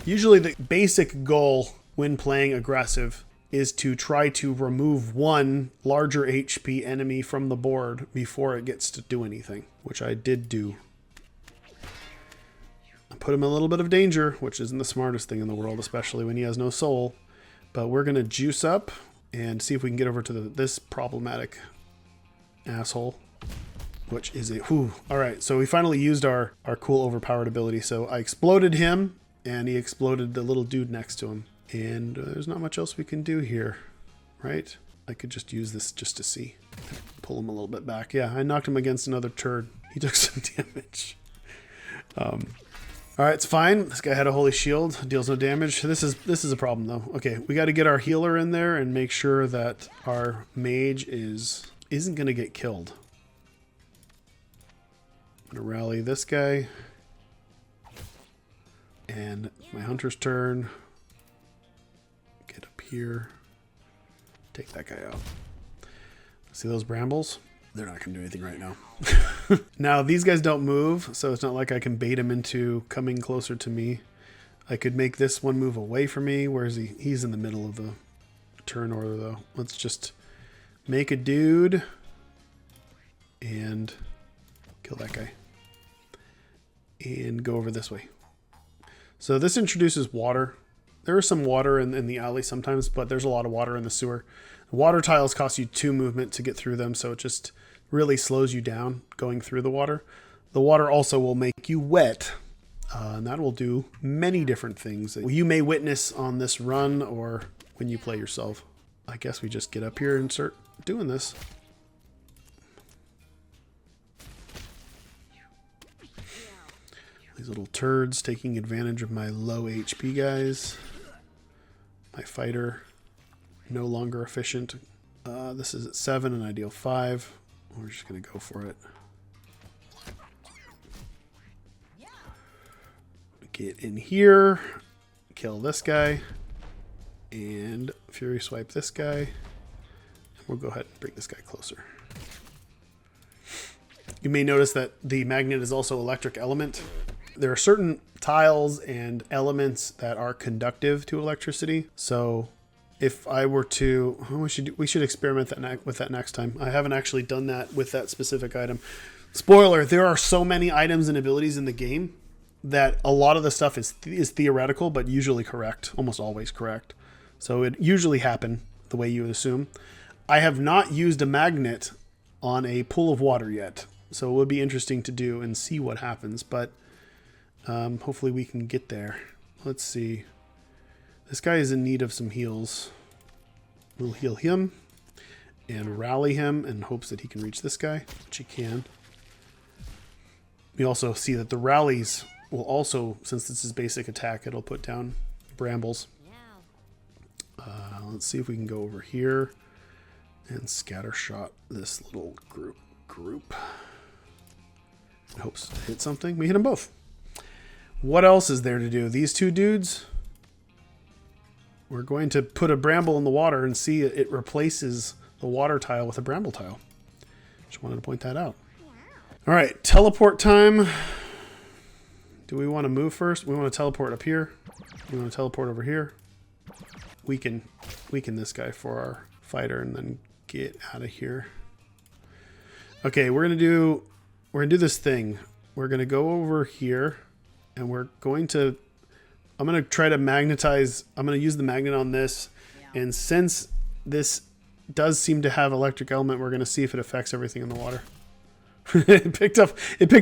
Usually the basic goal when playing aggressive is to try to remove 1 larger HP enemy from the board before it gets to do anything, which I did do. I put him in a little bit of danger, which isn't the smartest thing in the world, especially when he has no soul. But we're going to juice up and see if we can get over to this problematic asshole, which is a whew. All right, so we finally used our cool overpowered ability. So I exploded him and he exploded the little dude next to him. And there's not much else we can do here, right? I could just use this just to see. Pull him a little bit back. Yeah, I knocked him against another turd. He took some damage. All right, it's fine. This guy had a holy shield, deals no damage. This is a problem though. Okay, we got to get our healer in there and make sure that our mage isn't going to get killed. I'm going to rally this guy. And my hunter's turn. Get up here. Take that guy out. See those brambles? They're not going to do anything right now. Now, these guys don't move, so it's not like I can bait him into coming closer to me. I could make this one move away from me. Where is he? He's in the middle of the turn order, though. Let's just make a dude and kill that guy. And go over this way. So this introduces water. There is some water in the alley sometimes, but there's a lot of water in the sewer. Water tiles cost you 2 movement to get through them, so it just really slows you down going through the water. The water also will make you wet, and that will do many different things that you may witness on this run or when you play yourself. I guess we just get up here and start doing this. These little turds taking advantage of my low HP guys. My fighter, no longer efficient. This is at 7 and I deal 5. We're just going to go for it. Get in here, kill this guy, and Fury Swipe this guy. And we'll go ahead and bring this guy closer. You may notice that the magnet is also electric element. There are certain tiles and elements that are conductive to electricity. So if I were to, we should experiment with that next time. I haven't actually done that with that specific item. Spoiler, there are so many items and abilities in the game that a lot of the stuff is theoretical, but usually correct, almost always correct. So it usually happen the way you would assume. I have not used a magnet on a pool of water yet. So it would be interesting to do and see what happens, but hopefully we can get there. Let's see. This guy is in need of some heals. We'll heal him and rally him in hopes that he can reach this guy, which he can. We also see that the rallies will also, since this is basic attack, it'll put down brambles. Let's see if we can go over here and scatter shot this little group. Hopes to hit something. We hit them both. What else is there to do? These two dudes, we're going to put a bramble in the water and see it replaces the water tile with a bramble tile. Just wanted to point that out. All right, teleport time. Do we want to move first? We want to teleport up here. We want to teleport over here. Weaken this guy for our fighter and then get out of here. Okay, we're gonna do this thing. We're gonna go over here and I'm gonna try to magnetize. I'm gonna use the magnet on this, and since this does seem to have electric element, we're gonna see if it affects everything in the water. It picked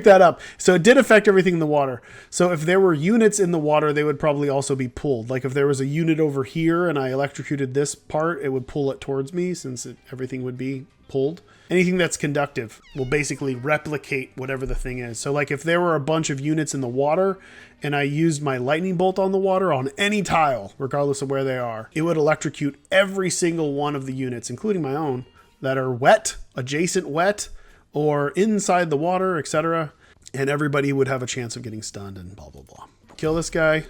that up. So it did affect everything in the water. So if there were units in the water, they would probably also be pulled. Like if there was a unit over here and I electrocuted this part, it would pull it towards me since everything would be pulled. Anything that's conductive will basically replicate whatever the thing is. So like if there were a bunch of units in the water and I used my lightning bolt on the water on any tile, regardless of where they are, it would electrocute every single one of the units, including my own, that are wet, adjacent wet, or inside the water, etc. And everybody would have a chance of getting stunned and blah, blah, blah. Kill this guy,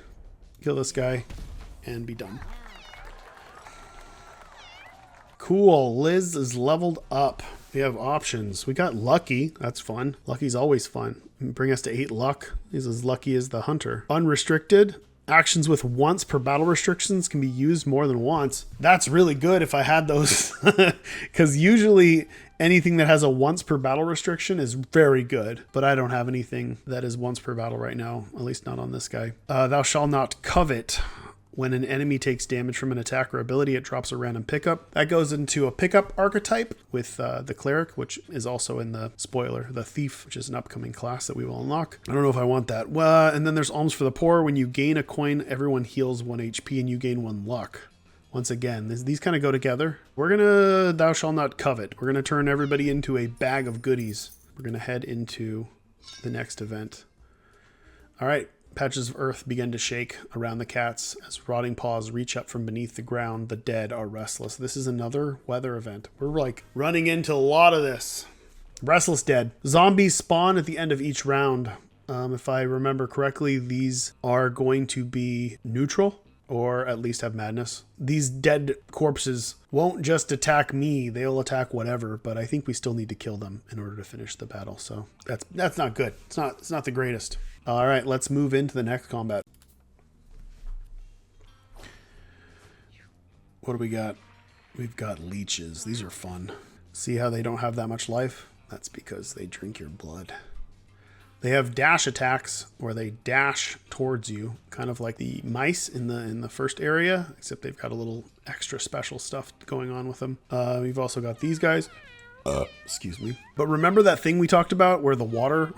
and be done. Cool, Liz is leveled up. We have options. We got Lucky, that's fun. Lucky's always fun. Bring us to 8 luck. He's as lucky as the hunter. Unrestricted. Actions with once per battle restrictions can be used more than once. That's really good if I had those. Because usually anything that has a once per battle restriction is very good. But I don't have anything that is once per battle right now. At least not on this guy. Thou shalt not covet. When an enemy takes damage from an attack or ability, it drops a random pickup. That goes into a pickup archetype with the cleric, which is also in the spoiler, the thief, which is an upcoming class that we will unlock. I don't know if I want that. Well, and then there's alms for the poor. When you gain a coin, everyone heals 1 HP and you gain 1 luck. Once again, these kind of go together. We're gonna, thou shalt not covet. We're gonna turn everybody into a bag of goodies. We're gonna head into the next event. All right. Patches of earth begin to shake around the cats as rotting paws reach up from beneath the ground. The dead are restless. This is another weather event. We're like running into a lot of this. Restless dead. Zombies spawn at the end of each round. If I remember correctly, these are going to be neutral or at least have madness. These dead corpses won't just attack me. They'll attack whatever, but I think we still need to kill them in order to finish the battle. So that's not good. It's not the greatest. All right, let's move into the next combat. What do we got? We've got leeches. These are fun. See how they don't have that much life? That's because they drink your blood. They have dash attacks where they dash towards you, kind of like the mice in the first area, except they've got a little extra special stuff going on with them. We've also got these guys. Excuse me. But remember that thing we talked about where the water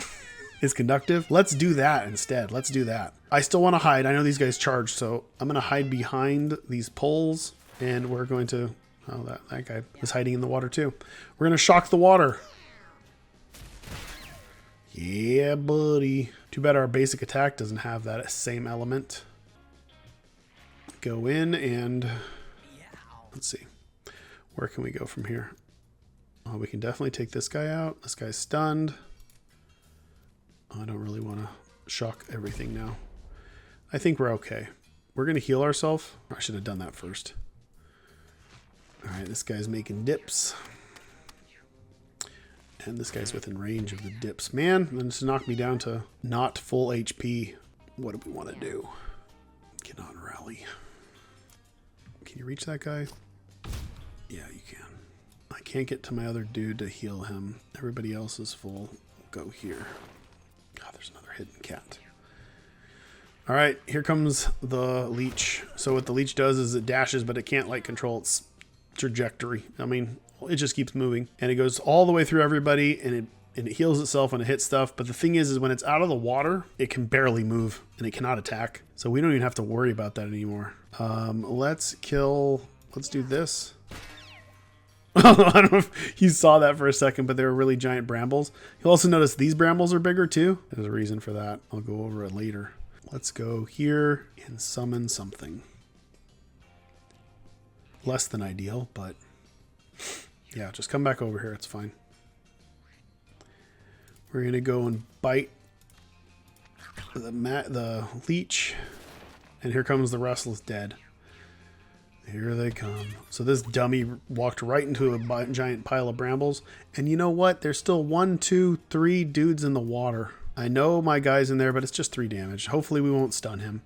is conductive? Let's do that instead. Let's do that. I still want to hide. I know these guys charge, so I'm going to hide behind these poles, and we're going to... Oh, that guy was hiding in the water too. We're going to shock the water. Yeah, buddy. Too bad our basic attack doesn't have that same element. Go in and let's see. Where can we go from here? Oh, we can definitely take this guy out. This guy's stunned. Oh, I don't really want to shock everything now. I think we're okay. We're going to heal ourselves. I should have done that first. All right, this guy's making dips. And this guy's within range of the dips. Man, then just knocked me down to not full HP. What do we want to do? Cannot rally. Can you reach that guy? Yeah, you can. I can't get to my other dude to heal him. Everybody else is full. We'll go here. God, there's another hidden cat. All right, here comes the leech. So what the leech does is it dashes, but it can't like control its trajectory. I mean, it just keeps moving, and it goes all the way through everybody, and it heals itself when it hits stuff. But the thing is when it's out of the water, it can barely move, and it cannot attack. So we don't even have to worry about that anymore. Let's do this. I don't know if you saw that for a second, but they were really giant brambles. You'll also notice these brambles are bigger too. There's a reason for that. I'll go over it later. Let's go here and summon something. Less than ideal, but yeah, just come back over here. It's fine. We're going to go and bite the leech. And here comes the Restless dead. Here they come. So this dummy walked right into a giant pile of brambles. And you know what? There's still 1, 2, 3 dudes in the water. I know my guy's in there, but it's just 3 damage. Hopefully we won't stun him.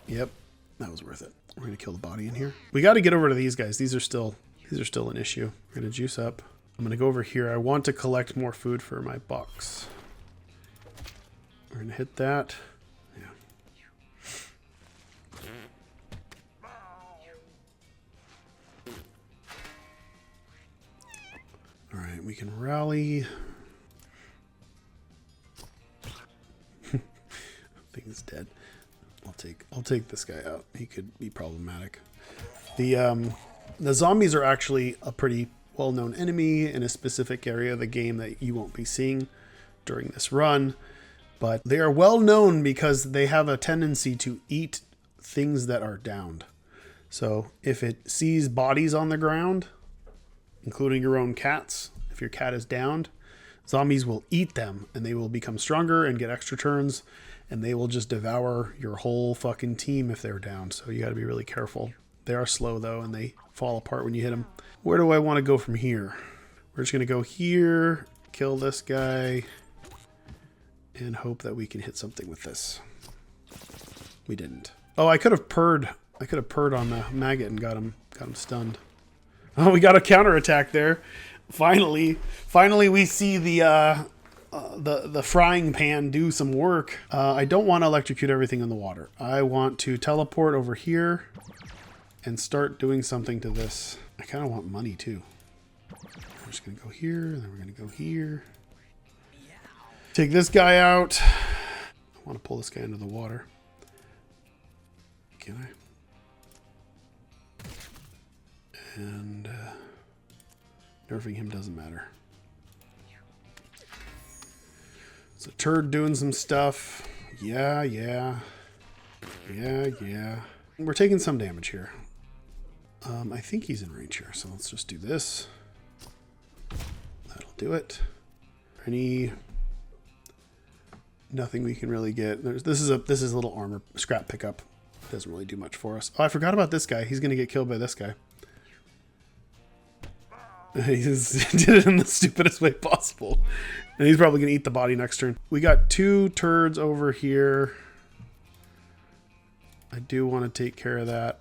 Yep, that was worth it. We're going to kill the body in here. We got to get over to these guys. These are still an issue. We're going to juice up. I'm going to go over here. I want to collect more food for my box. We're going to hit that. Yeah. All right, we can rally. Thing's dead. I'll take this guy out. He could be problematic. The zombies are actually a pretty well-known enemy in a specific area of the game that you won't be seeing during this run, but they are well known because they have a tendency to eat things that are downed. So if it sees bodies on the ground, including your own cats, if your cat is downed, zombies will eat them and they will become stronger and get extra turns, and they will just devour your whole fucking team if they're down. So you got to be really careful. They are slow though, and they fall apart when you hit them. Where do I want to go from here? We're just going to go here, kill this guy, and hope that we can hit something with this. We didn't. Oh, I could have purred on the maggot and got him stunned. Oh, we got a counterattack there. Finally we see the frying pan do some work. I don't want to electrocute everything in the water. I want to teleport over here and start doing something to this. I kind of want money too. We're just going to go here, and then we're going to go here. Take this guy out. I want to pull this guy into the water. Can I? And nerfing him doesn't matter. It's a turd doing some stuff. Yeah. We're taking some damage here. I think he's in range here, so let's just do this. That'll do it. Nothing we can really get. This is a little armor scrap pickup. Doesn't really do much for us. Oh, I forgot about this guy. He's gonna get killed by this guy. He did it in the stupidest way possible. And he's probably going to eat the body next turn. We got 2 turds over here. I do want to take care of that.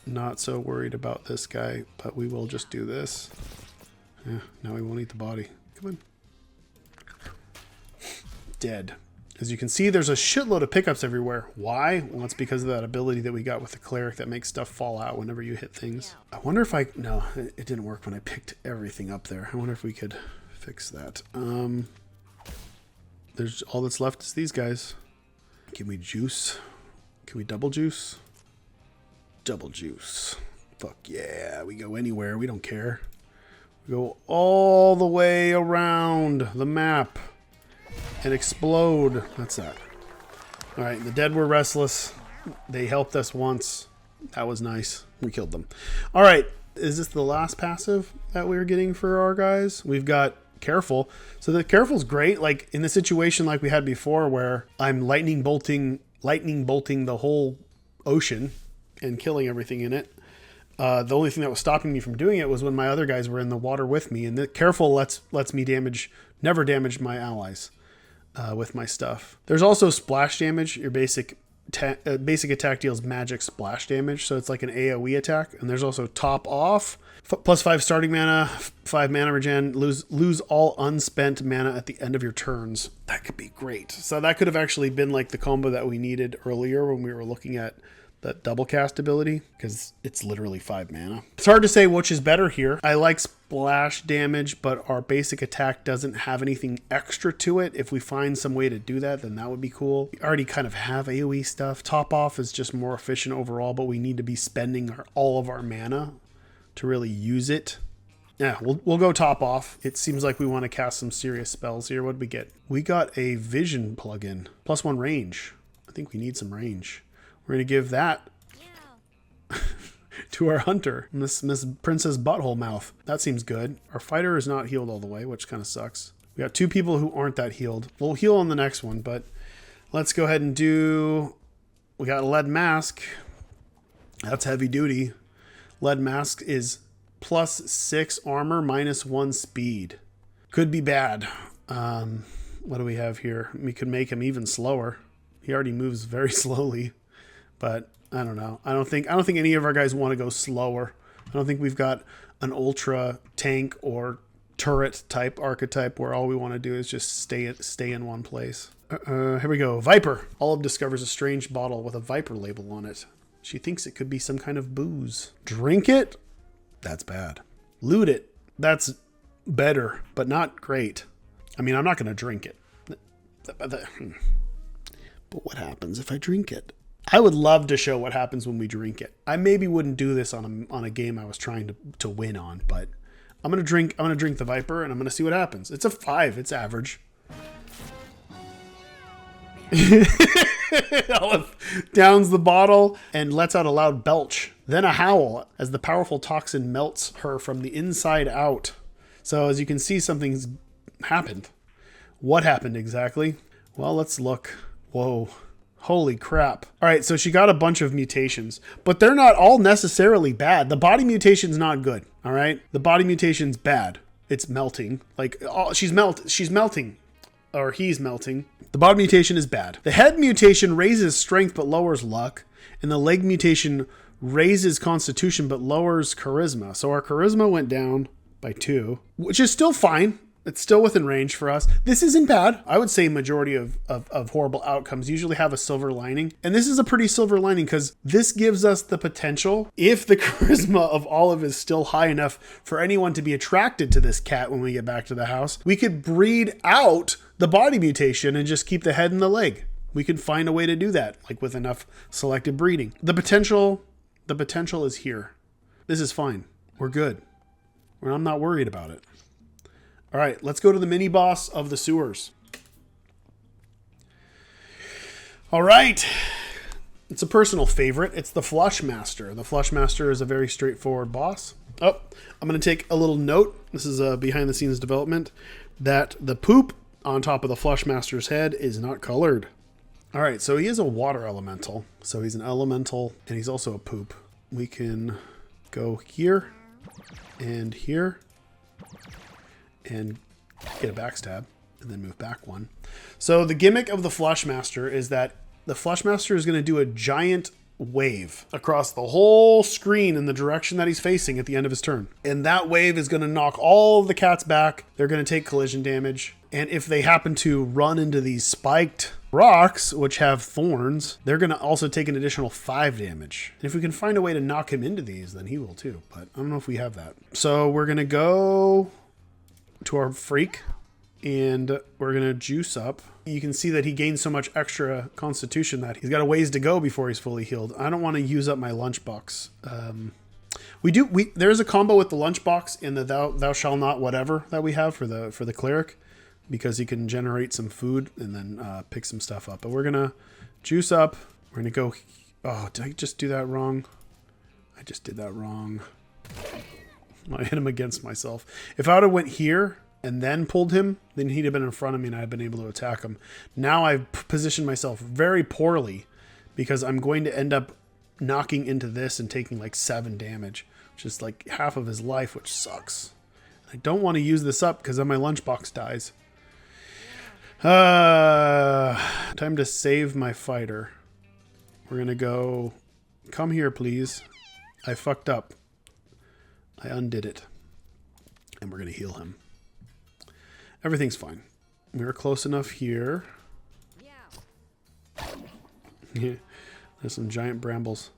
Not so worried about this guy, but we will just do this. Yeah, now he won't eat the body. Come on. Dead. As you can see, there's a shitload of pickups everywhere. Why? Well, it's because of that ability that we got with the cleric that makes stuff fall out whenever you hit things. I wonder if no, it didn't work when I picked everything up there. I wonder if we could fix that. There's all that's left is these guys. Can we juice? Can we double juice? Double juice. Fuck yeah, we go anywhere. We don't care. Go all the way around the map and explode. That's that. All right, the dead were restless. They helped us once. That was nice. We killed them. All right, is this the last passive that we're getting for our guys? We've got careful. So the careful's great. Like in the situation like we had before where I'm lightning bolting the whole ocean and killing everything in it. The only thing that was stopping me from doing it was when my other guys were in the water with me, and the careful lets me never damage my allies with my stuff. There's also splash damage. Your basic attack deals magic splash damage, so it's like an AoE attack. And there's also top off, plus 5 starting mana, 5 mana regen, lose all unspent mana at the end of your turns. That could be great. So that could have actually been like the combo that we needed earlier when we were looking at that double cast ability, because it's literally 5 mana. It's hard to say which is better here. I like splash damage, but our basic attack doesn't have anything extra to it. If we find some way to do that, then that would be cool. We already kind of have AoE stuff. Top off is just more efficient overall, but we need to be spending all of our mana to really use it. Yeah, we'll go top off. It seems like we want to cast some serious spells here. What did we get? We got a vision plugin. +1 range. I think we need some range. We're going to give that to our hunter, Miss Princess Butthole Mouth. That seems good. Our fighter is not healed all the way, which kind of sucks. We got 2 people who aren't that healed. We'll heal on the next one, but let's go ahead and do... We got a lead mask. That's heavy duty. Lead mask is +6 armor, -1 speed. Could be bad. What do we have here? We could make him even slower. He already moves very slowly. But I don't know. I don't think any of our guys want to go slower. I don't think we've got an ultra tank or turret type archetype where all we want to do is just stay in one place. Here we go. Viper. Olive discovers a strange bottle with a Viper label on it. She thinks it could be some kind of booze. Drink it? That's bad. Loot it? That's better, but not great. I mean, I'm not going to drink it. But what happens if I drink it? I would love to show what happens when we drink it. I maybe wouldn't do this on a game I was trying to win on, but I'm gonna drink the Viper and I'm gonna see what happens. It's a 5. It's average. Olive downs the bottle and lets out a loud belch, then a howl as the powerful toxin melts her from the inside out. So as you can see, something's happened. What happened exactly? Well, let's look. Whoa. Holy crap. All right, so she got a bunch of mutations, but they're not all necessarily bad. The body mutation's not good, all right? The body mutation's bad. It's melting. Like, she's melting, or he's melting. The body mutation is bad. The head mutation raises strength but lowers luck, and the leg mutation raises constitution but lowers charisma. So our charisma went down by 2, which is still fine. It's still within range for us. This isn't bad. I would say majority of horrible outcomes usually have a silver lining. And this is a pretty silver lining because this gives us the potential, if the charisma of Olive is still high enough for anyone to be attracted to this cat when we get back to the house, we could breed out the body mutation and just keep the head and the leg. We could find a way to do that, like with enough selective breeding. The potential is here. This is fine. We're good. I'm not worried about it. All right, let's go to the mini boss of the sewers. All right. It's a personal favorite. It's the Flushmaster. The Flushmaster is a very straightforward boss. Oh, I'm going to take a little note. This is a behind the scenes development that the poop on top of the Flushmaster's head is not colored. All right, so he is a water elemental. So he's an elemental and he's also a poop. We can go here and here. And get a backstab and then move back 1. So the gimmick of the Flushmaster is that the Flushmaster is going to do a giant wave across the whole screen in the direction that he's facing at the end of his turn. And that wave is going to knock all of the cats back. They're going to take collision damage. And if they happen to run into these spiked rocks, which have thorns, they're going to also take an additional 5 damage. And if we can find a way to knock him into these, then he will too. But I don't know if we have that. So we're going to go to our freak and we're gonna juice up. You can see that he gains so much extra constitution that he's got a ways to go before he's fully healed. I don't want to use up my lunchbox. There's a combo with the lunchbox and the thou shall not whatever that we have for the cleric, because he can generate some food and then pick some stuff up. But we're gonna juice up. We're gonna go. Oh, did I just do that wrong? I just did that wrong. I hit him against myself. If I would have went here and then pulled him, then he'd have been in front of me and I'd been able to attack him. Now I've positioned myself very poorly because I'm going to end up knocking into this and taking like 7 damage, which is like half of his life, which sucks. I don't want to use this up because then my lunchbox dies. Time to save my fighter. We're going to go, come here, please. I fucked up. I undid it. And we're going to heal him. Everything's fine. We're close enough here. Yeah. There's some giant brambles.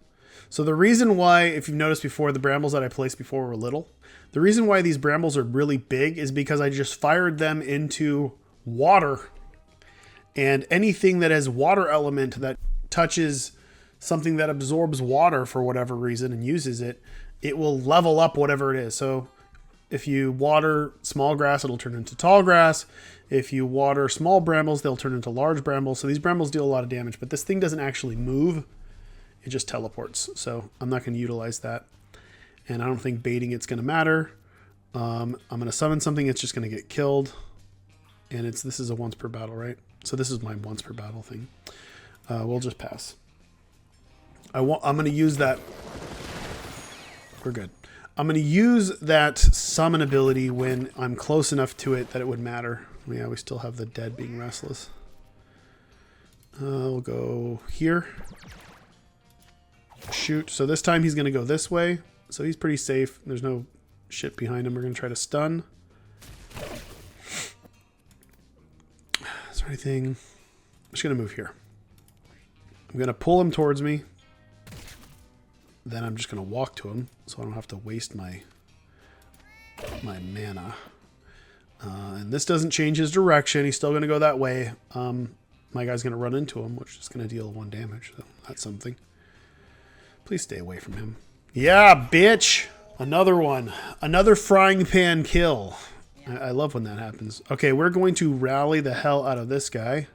So the reason why, if you've noticed before, the brambles that I placed before were little. The reason why these brambles are really big is because I just fired them into water. And anything that has water element that touches something that absorbs water for whatever reason and uses it, it will level up whatever it is. So if you water small grass, it'll turn into tall grass. If you water small brambles, they'll turn into large brambles. So these brambles deal a lot of damage, but this thing doesn't actually move. It just teleports. So I'm not going to utilize that. And I don't think baiting it's going to matter. I'm going to summon something. It's just going to get killed. And this is a once per battle, right? So this is my once per battle thing. We'll just pass. I'm going to use that. We're good. I'm going to use that summon ability when I'm close enough to it that it would matter. Yeah, we still have the dead being restless. We'll go here. Shoot. So this time he's going to go this way. So he's pretty safe. There's no shit behind him. We're going to try to stun. Is there anything? I'm just going to move here. I'm going to pull him towards me. Then I'm just going to walk to him so I don't have to waste my mana. And this doesn't change his direction. He's still going to go that way. My guy's going to run into him, which is going to deal 1 damage. So that's something. Please stay away from him. Yeah, bitch! Another one. Another frying pan kill. I love when that happens. Okay, we're going to rally the hell out of this guy.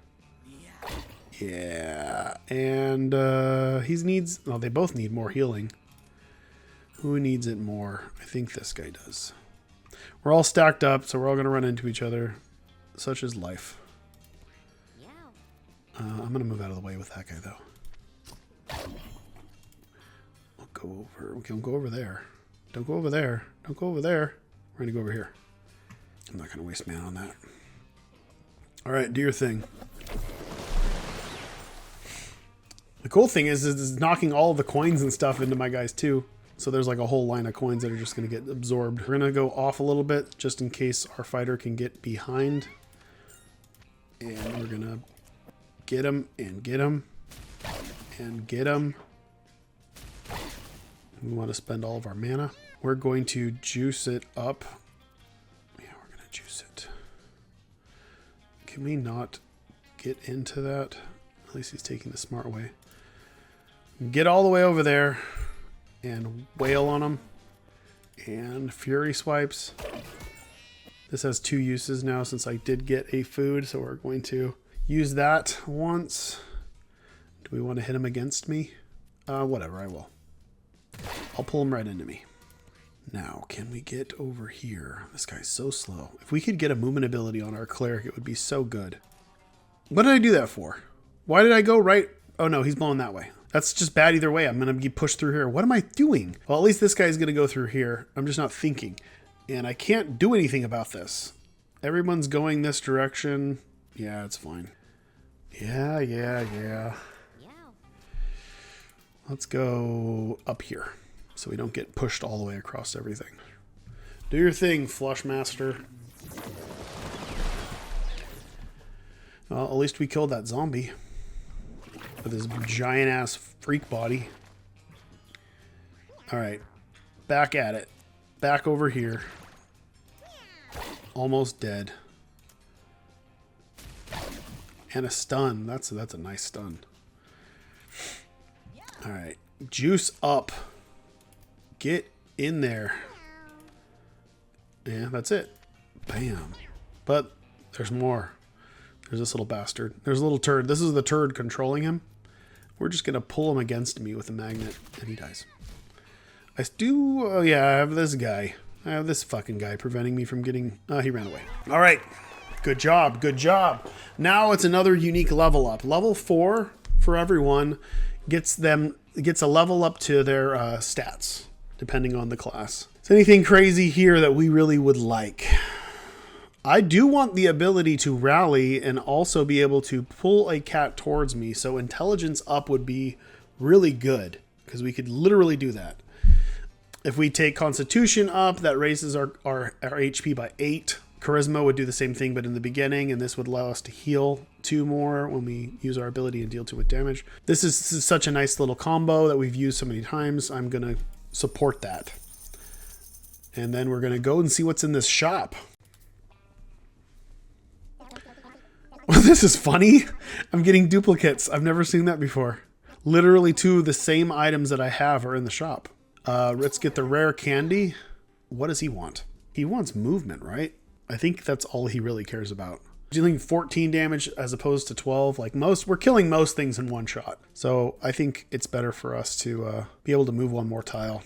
Yeah, and he needs... Well, they both need more healing. Who needs it more? I think this guy does. We're all stacked up, so we're all going to run into each other. Such is life. I'm going to move out of the way with that guy, though. We'll go over... We can go over there. Don't go over there. Don't go over there. We're going to go over here. I'm not going to waste mana on that. All right, do your thing. The cool thing is it's knocking all of the coins and stuff into my guys too. So there's like a whole line of coins that are just going to get absorbed. We're going to go off a little bit just in case our fighter can get behind. And we're going to get him and get him and get him. We want to spend all of our mana. We're going to juice it up. Yeah, we're going to juice it. Can we not get into that? At least he's taking the smart way. Get all the way over there and wail on him. And fury swipes. This has 2 uses now since I did get a food, so we're going to use that once. Do we want to hit him against me? Whatever, I will. I'll pull him right into me. Now, can we get over here? This guy's so slow. If we could get a movement ability on our cleric, it would be so good. What did I do that for? Why did I go right? Oh no, he's blowing that way. That's just bad either way. I'm going to get pushed through here. What am I doing? Well, at least this guy's going to go through here. I'm just not thinking. And I can't do anything about this. Everyone's going this direction. Yeah, it's fine. Yeah. Let's go up here so we don't get pushed all the way across everything. Do your thing, Flushmaster. Well, at least we killed that zombie with his giant ass freak body. All right, back at it. Back over here. Almost dead. And a stun. That's a nice stun. All right, juice up. Get In there. Yeah, that's it. Bam. But there's more. There's this little bastard. There's a little turd. This is the turd controlling him. We're just going to pull him against me with a magnet, and he dies. I do... Oh, yeah, I have this guy. I have this fucking guy preventing me from getting... he ran away. All right. Good job. Good job. Now it's another unique level up. Level 4 for everyone gets a level up to their stats, depending on the class. Is anything crazy here that we really would like? I do want the ability to rally and also be able to pull a cat towards me. So intelligence up would be really good because we could literally do that. If we take constitution up, that raises our HP by 8. Charisma would do the same thing, but in the beginning, and this would allow us to heal 2 more when we use our ability and deal 2 with damage. This is such a nice little combo that we've used so many times. I'm going to support that. And then we're going to go and see what's in this shop. This is funny. I'm getting duplicates. I've never seen that before. Literally 2 of the same items that I have are in the shop. Let's get the rare candy. What does he want? He wants movement, right? I think that's all he really cares about. Dealing 14 damage as opposed to 12. Like we're killing most things in one shot. So I think it's better for us to be able to move 1 more tile.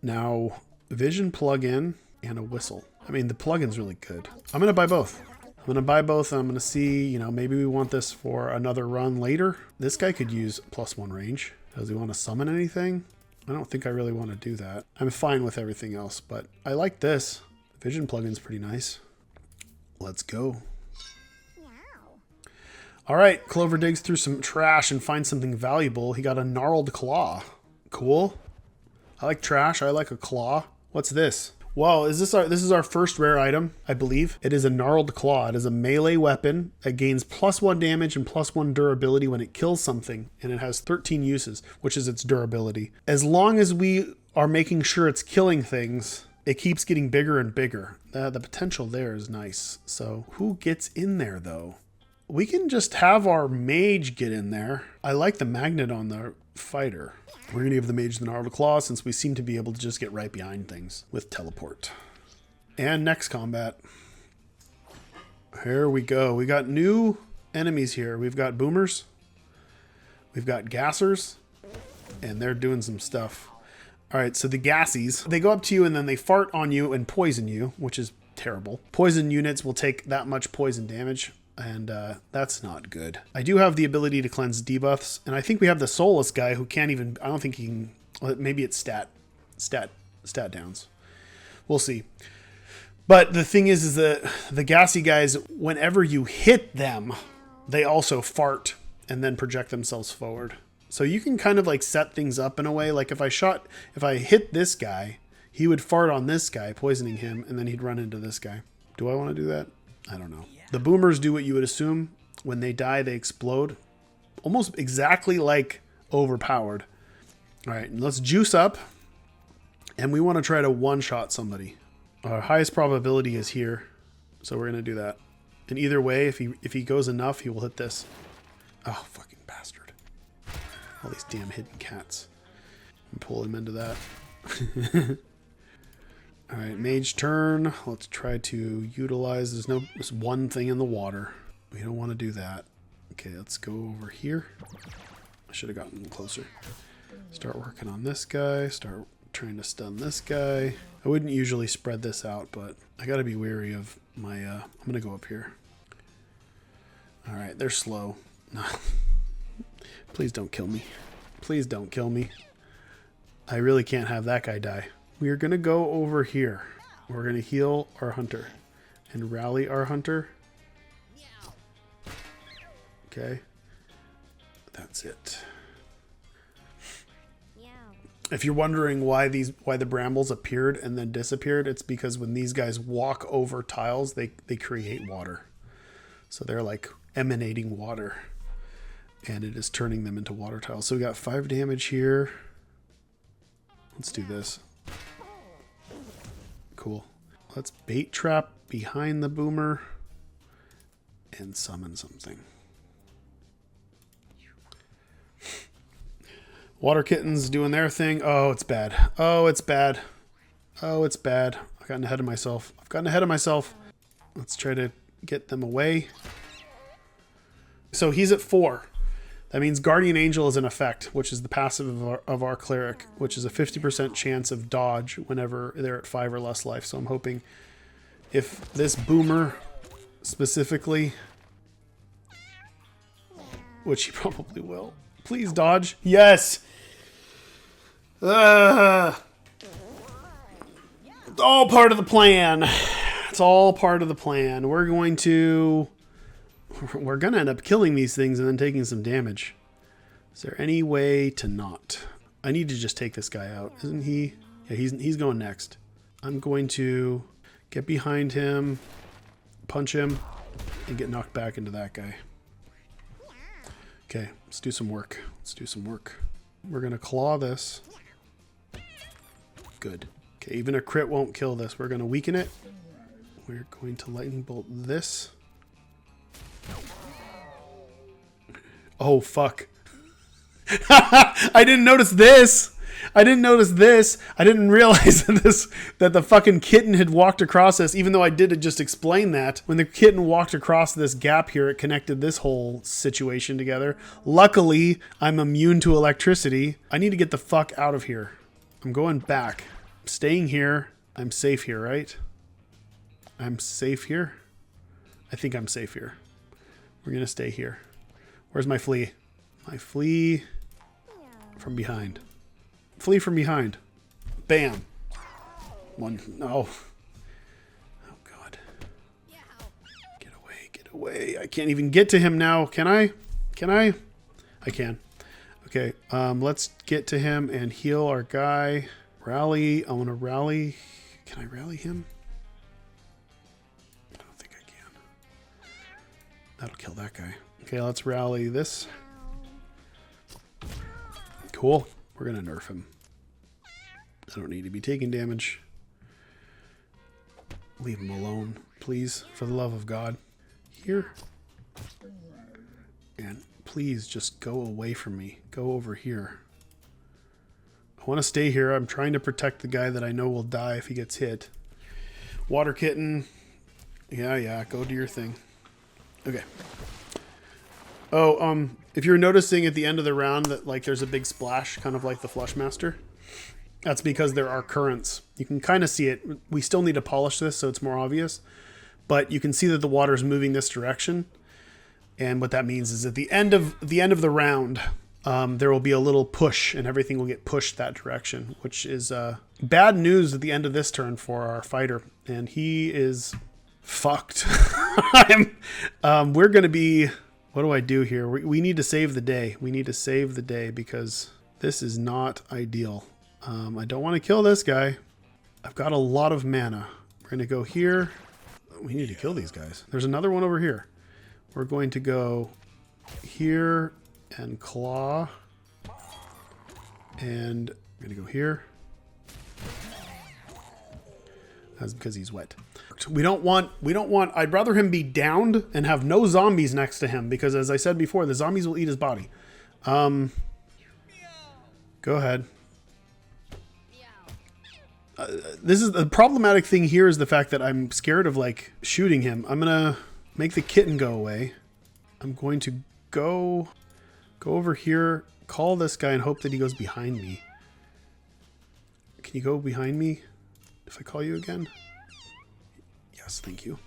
Now, vision plug-in and a whistle. I mean, the plug-in's really good. I'm going to buy both. I'm going to buy both, and I'm going to see, maybe we want this for another run later. This guy could use +1 range. Does he want to summon anything? I don't think I really want to do that. I'm fine with everything else, but I like this. The vision plugin's pretty nice. Let's go. All right, Clover digs through some trash and finds something valuable. He got a gnarled claw. Cool. I like trash. I like a claw. What's this? Whoa, this is our first rare item, I believe. It is a gnarled claw. It is a melee weapon. It gains +1 damage and +1 durability when it kills something, and it has 13 uses, which is its durability. As long as we are making sure it's killing things, it keeps getting bigger and bigger. The potential there is nice. So who gets in there though? We can just have our mage get in there. I like the magnet on the fighter. We're going to give the mage the gnarled claw since we seem to be able to just get right behind things with teleport. And next combat. Here we go. We got new enemies here. We've got boomers. We've got gassers. And they're doing some stuff. All right, so the gassies, they go up to you and then they fart on you and poison you, which is terrible. Poison units will take that much poison damage. And that's not good. I do have the ability to cleanse debuffs. And I think we have the soulless guy who can't even... I don't think he can... Well, maybe it's stat downs. We'll see. But the thing is that the gassy guys, whenever you hit them, they also fart and then project themselves forward. So you can kind of like set things up in a way. Like if I hit this guy, he would fart on this guy, poisoning him, and then he'd run into this guy. Do I want to do that? I don't know. The boomers do what you would assume. When they die, they explode. Almost exactly like overpowered. All right, let's juice up. And we want to try to one-shot somebody. Our highest probability is here. So we're going to do that. And either way, if he goes enough, he will hit this. Oh, fucking bastard. All these damn hidden cats. And pull him into that. All right, mage turn. Let's try to utilize. There's one thing in the water. We don't want to do that. Okay, let's go over here. I should have gotten closer. Start working on this guy. Start trying to stun this guy. I wouldn't usually spread this out, but I got to be wary of my... I'm going to go up here. All right, they're slow. Please don't kill me. Please don't kill me. I really can't have that guy die. We are going to go over here. We're going to heal our hunter and rally our hunter. Okay. That's it. If you're wondering why the brambles appeared and then disappeared, it's because when these guys walk over tiles, they create water. So they're like emanating water. And it is turning them into water tiles. So we got 5 damage here. Let's do this. Cool. Let's bait trap behind the boomer and summon something. Water kittens doing their thing. Oh, it's bad. Oh, it's bad. Oh, it's bad. I've gotten ahead of myself. Let's try to get them away. So he's at 4. That means Guardian Angel is in effect, which is the passive of our cleric, which is a 50% chance of dodge whenever they're at 5 or less life. So I'm hoping if this boomer specifically, which he probably will, please dodge. Yes. It's all part of the plan. It's all part of the plan. We're going to end up killing these things and then taking some damage. Is there any way to not? I need to just take this guy out, isn't he? Yeah, he's going next. I'm going to get behind him, punch him, and get knocked back into that guy. Okay, let's do some work. We're going to claw this. Good. Okay, even a crit won't kill this. We're going to weaken it. We're going to lightning bolt this. Oh, fuck. I didn't notice this. I didn't realize that the fucking kitten had walked across this, even though I did just explain that. When the kitten walked across this gap here, it connected this whole situation together. Luckily, I'm immune to electricity. I need to get the fuck out of here. I'm going back. I'm staying here. I'm safe here, right? I'm safe here? I think I'm safe here. We're going to stay here. Where's my flea? My flea from behind. Flee from behind. Bam. One. No. Oh, God. Get away. Get away. I can't even get to him now. Can I? Can I? I can. Okay. Let's get to him and heal our guy. Rally. I want to rally. Can I rally him? I don't think I can. That'll kill that guy. Okay, let's rally this. Cool. We're going to nerf him. I don't need to be taking damage. Leave him alone, please, for the love of God. Here. And please just go away from me. Go over here. I want to stay here. I'm trying to protect the guy that I know will die if he gets hit. Water kitten. Yeah, go do your thing. Okay. Oh, if you're noticing at the end of the round that like there's a big splash, kind of like the Flushmaster, that's because there are currents. You can kind of see it. We still need to polish this so it's more obvious, but you can see that the water is moving this direction. And what that means is at the end of the round, there will be a little push and everything will get pushed that direction, which is bad news at the end of this turn for our fighter. And he is fucked. We're going to be... What do I do here? We need to save the day. We need to save the day because this is not ideal. I don't want to kill this guy. I've got a lot of mana. We're going to go here. We need to kill these guys. There's another one over here. We're going to go here and claw. And we're going to go here. That's because he's wet. We don't want, I'd rather him be downed and have no zombies next to him because as I said before, the zombies will eat his body. Go ahead. This is the problematic thing here is the fact that I'm scared of like shooting him. I'm going to make the kitten go away. I'm going to go over here, call this guy and hope that he goes behind me. Can you go behind me if I call you again? Yes, thank you.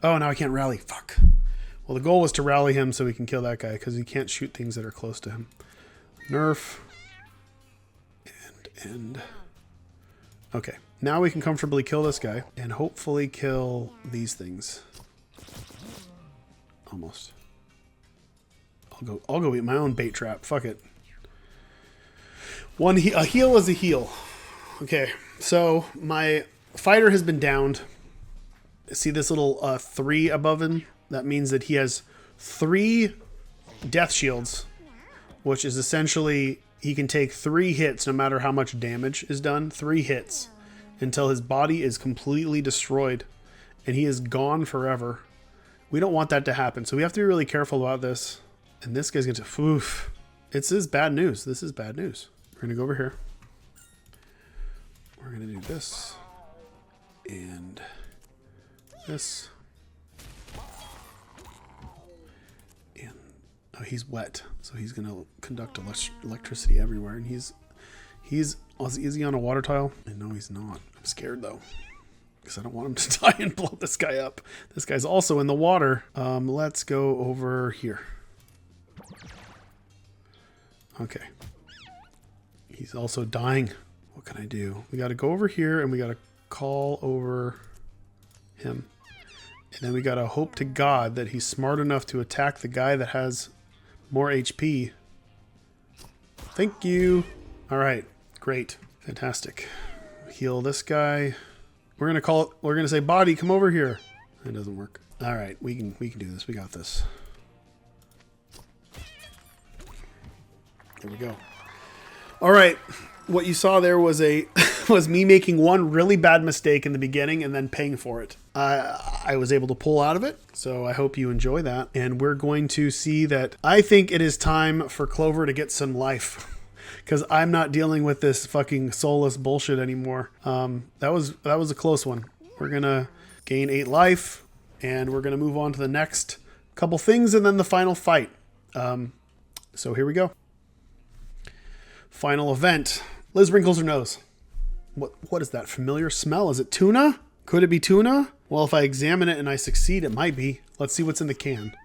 Oh, now I can't rally. Fuck. Well, the goal was to rally him so we can kill that guy because he can't shoot things that are close to him. Nerf. And. Okay. Now we can comfortably kill this guy and hopefully kill these things. Almost. I'll go eat my own bait trap. Fuck it. A heal is a heal. Okay. So my fighter has been downed. See this little 3 above him? That means that he has 3 death shields, which is essentially he can take 3 hits no matter how much damage is done. 3 hits until his body is completely destroyed and he is gone forever. We don't want that to happen, so we have to be really careful about this. And this guy's going to... Oof. This is bad news. This is bad news. We're going to go over here. We're going to do this. And this. And oh, he's wet. So he's going to conduct electricity everywhere. And is he on a water tile? And no, he's not. I'm scared though, because I don't want him to die and blow this guy up. This guy's also in the water. Let's go over here. Okay. He's also dying. What can I do? We got to go over here and we got to call over him. And then we got to hope to God that he's smart enough to attack the guy that has more HP. Thank you. All right. Great. Fantastic. Heal this guy. We're going to call it, we're going to say, body, come over here. That doesn't work. All right. We can do this. We got this. There we go. All right. What you saw there was was me making one really bad mistake in the beginning and then paying for it. I was able to pull out of it, so I hope you enjoy that. And we're going to see that I think it is time for Clover to get some life, because I'm not dealing with this fucking soulless bullshit anymore. That was a close one. We're gonna gain 8 life, and we're gonna move on to the next couple things, and then the final fight. So here we go. Final event. Liz wrinkles her nose. What is that familiar smell? Is it tuna? Could it be tuna? Well, if I examine it and I succeed, it might be. Let's see what's in the can.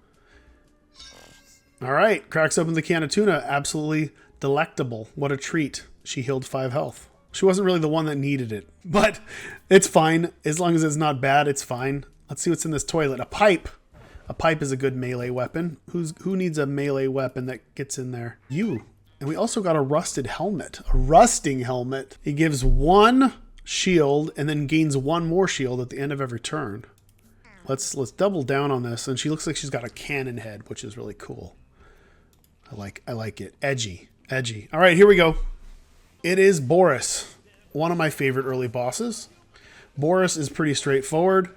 All right, cracks open the can of tuna. Absolutely delectable. What a treat. She healed 5 health. She wasn't really the one that needed it, but it's fine. As long as it's not bad, it's fine. Let's see what's in this toilet. A pipe. A pipe is a good melee weapon. Who needs a melee weapon that gets in there? You. And we also got a rusted helmet. A rusting helmet. It gives 1 shield and then gains 1 more shield at the end of every turn. Let's double down on this. And she looks like she's got a cannon head, which is really cool. I like it. Edgy. All right, here we go. It is Boris, one of my favorite early bosses. Boris is pretty straightforward.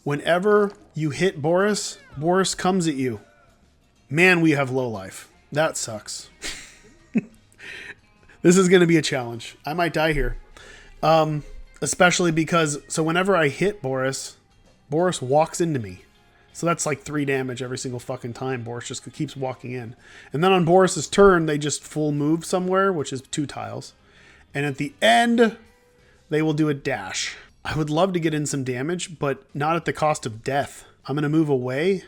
Whenever you hit Boris, Boris comes at you. Man, we have low life. That sucks. This is going to be a challenge. I might die here. Especially because, so whenever I hit Boris, Boris walks into me. So that's like 3 damage every single fucking time. Boris just keeps walking in. And then on Boris's turn, they just full move somewhere, which is 2 tiles. And at the end, they will do a dash. I would love to get in some damage, but not at the cost of death. I'm going to move away.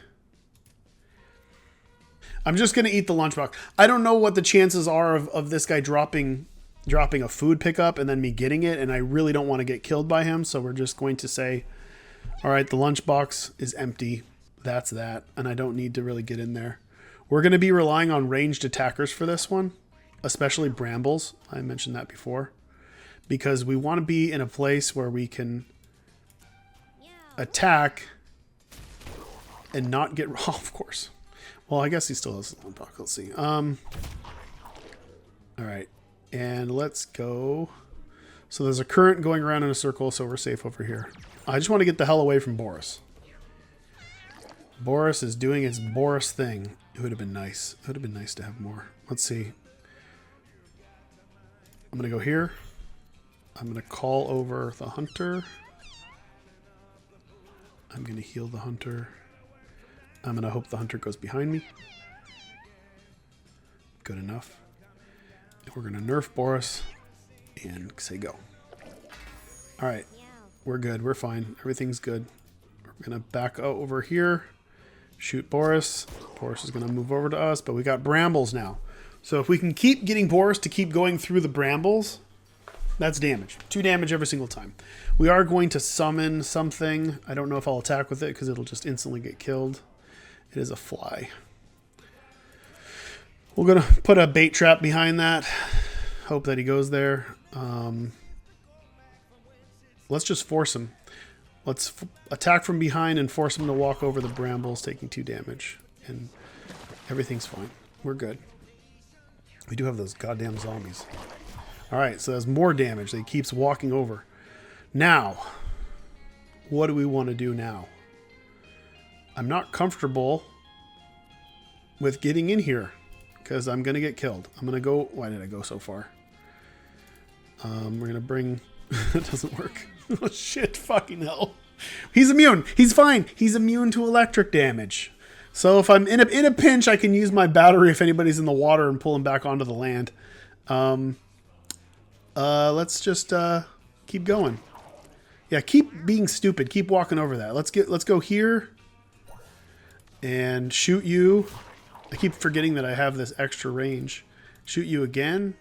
I'm just going to eat the lunchbox. I don't know what the chances are of this guy dropping a food pickup and then me getting it, and I really don't want to get killed by him, so we're just going to say, all right, the lunchbox is empty. That's that, and I don't need to really get in there. We're going to be relying on ranged attackers for this one, especially brambles. I mentioned that before, because we want to be in a place where we can attack and not get... Oh, of course. Well, I guess he still has the lunchbox. Let's see. All right. And let's go. So there's a current going around in a circle, so we're safe over here. I just want to get the hell away from Boris. Boris is doing his Boris thing. It would have been nice. It would have been nice to have more. Let's see. I'm going to go here. I'm going to call over the hunter. I'm going to heal the hunter. I'm going to hope the hunter goes behind me. Good enough. And we're going to nerf Boris and say go. All right. We're good. We're fine. Everything's good. We're going to back over here. Shoot Boris. Boris is going to move over to us, but we got brambles now. So if we can keep getting Boris to keep going through the brambles, that's damage. 2 damage every single time. We are going to summon something. I don't know if I'll attack with it because it'll just instantly get killed. It is a fly. We're going to put a bait trap behind that. Hope that he goes there. Let's just force him. Let's attack from behind and force him to walk over the brambles, taking 2 damage. And everything's fine. We're good. We do have those goddamn zombies. Alright, so there's more damage that he keeps walking over. Now, what do we want to do now? I'm not comfortable with getting in here because I'm going to get killed. I'm going to go... Why did I go so far? We're going to bring That doesn't work. Oh, shit. Fucking hell. He's immune. He's fine. He's immune to electric damage. So if I'm in a pinch, I can use my battery if anybody's in the water and pull him back onto the land. Let's just keep going. Yeah, keep being stupid. Keep walking over that. Let's go here and shoot you. I keep forgetting that I have this extra range. Shoot you again.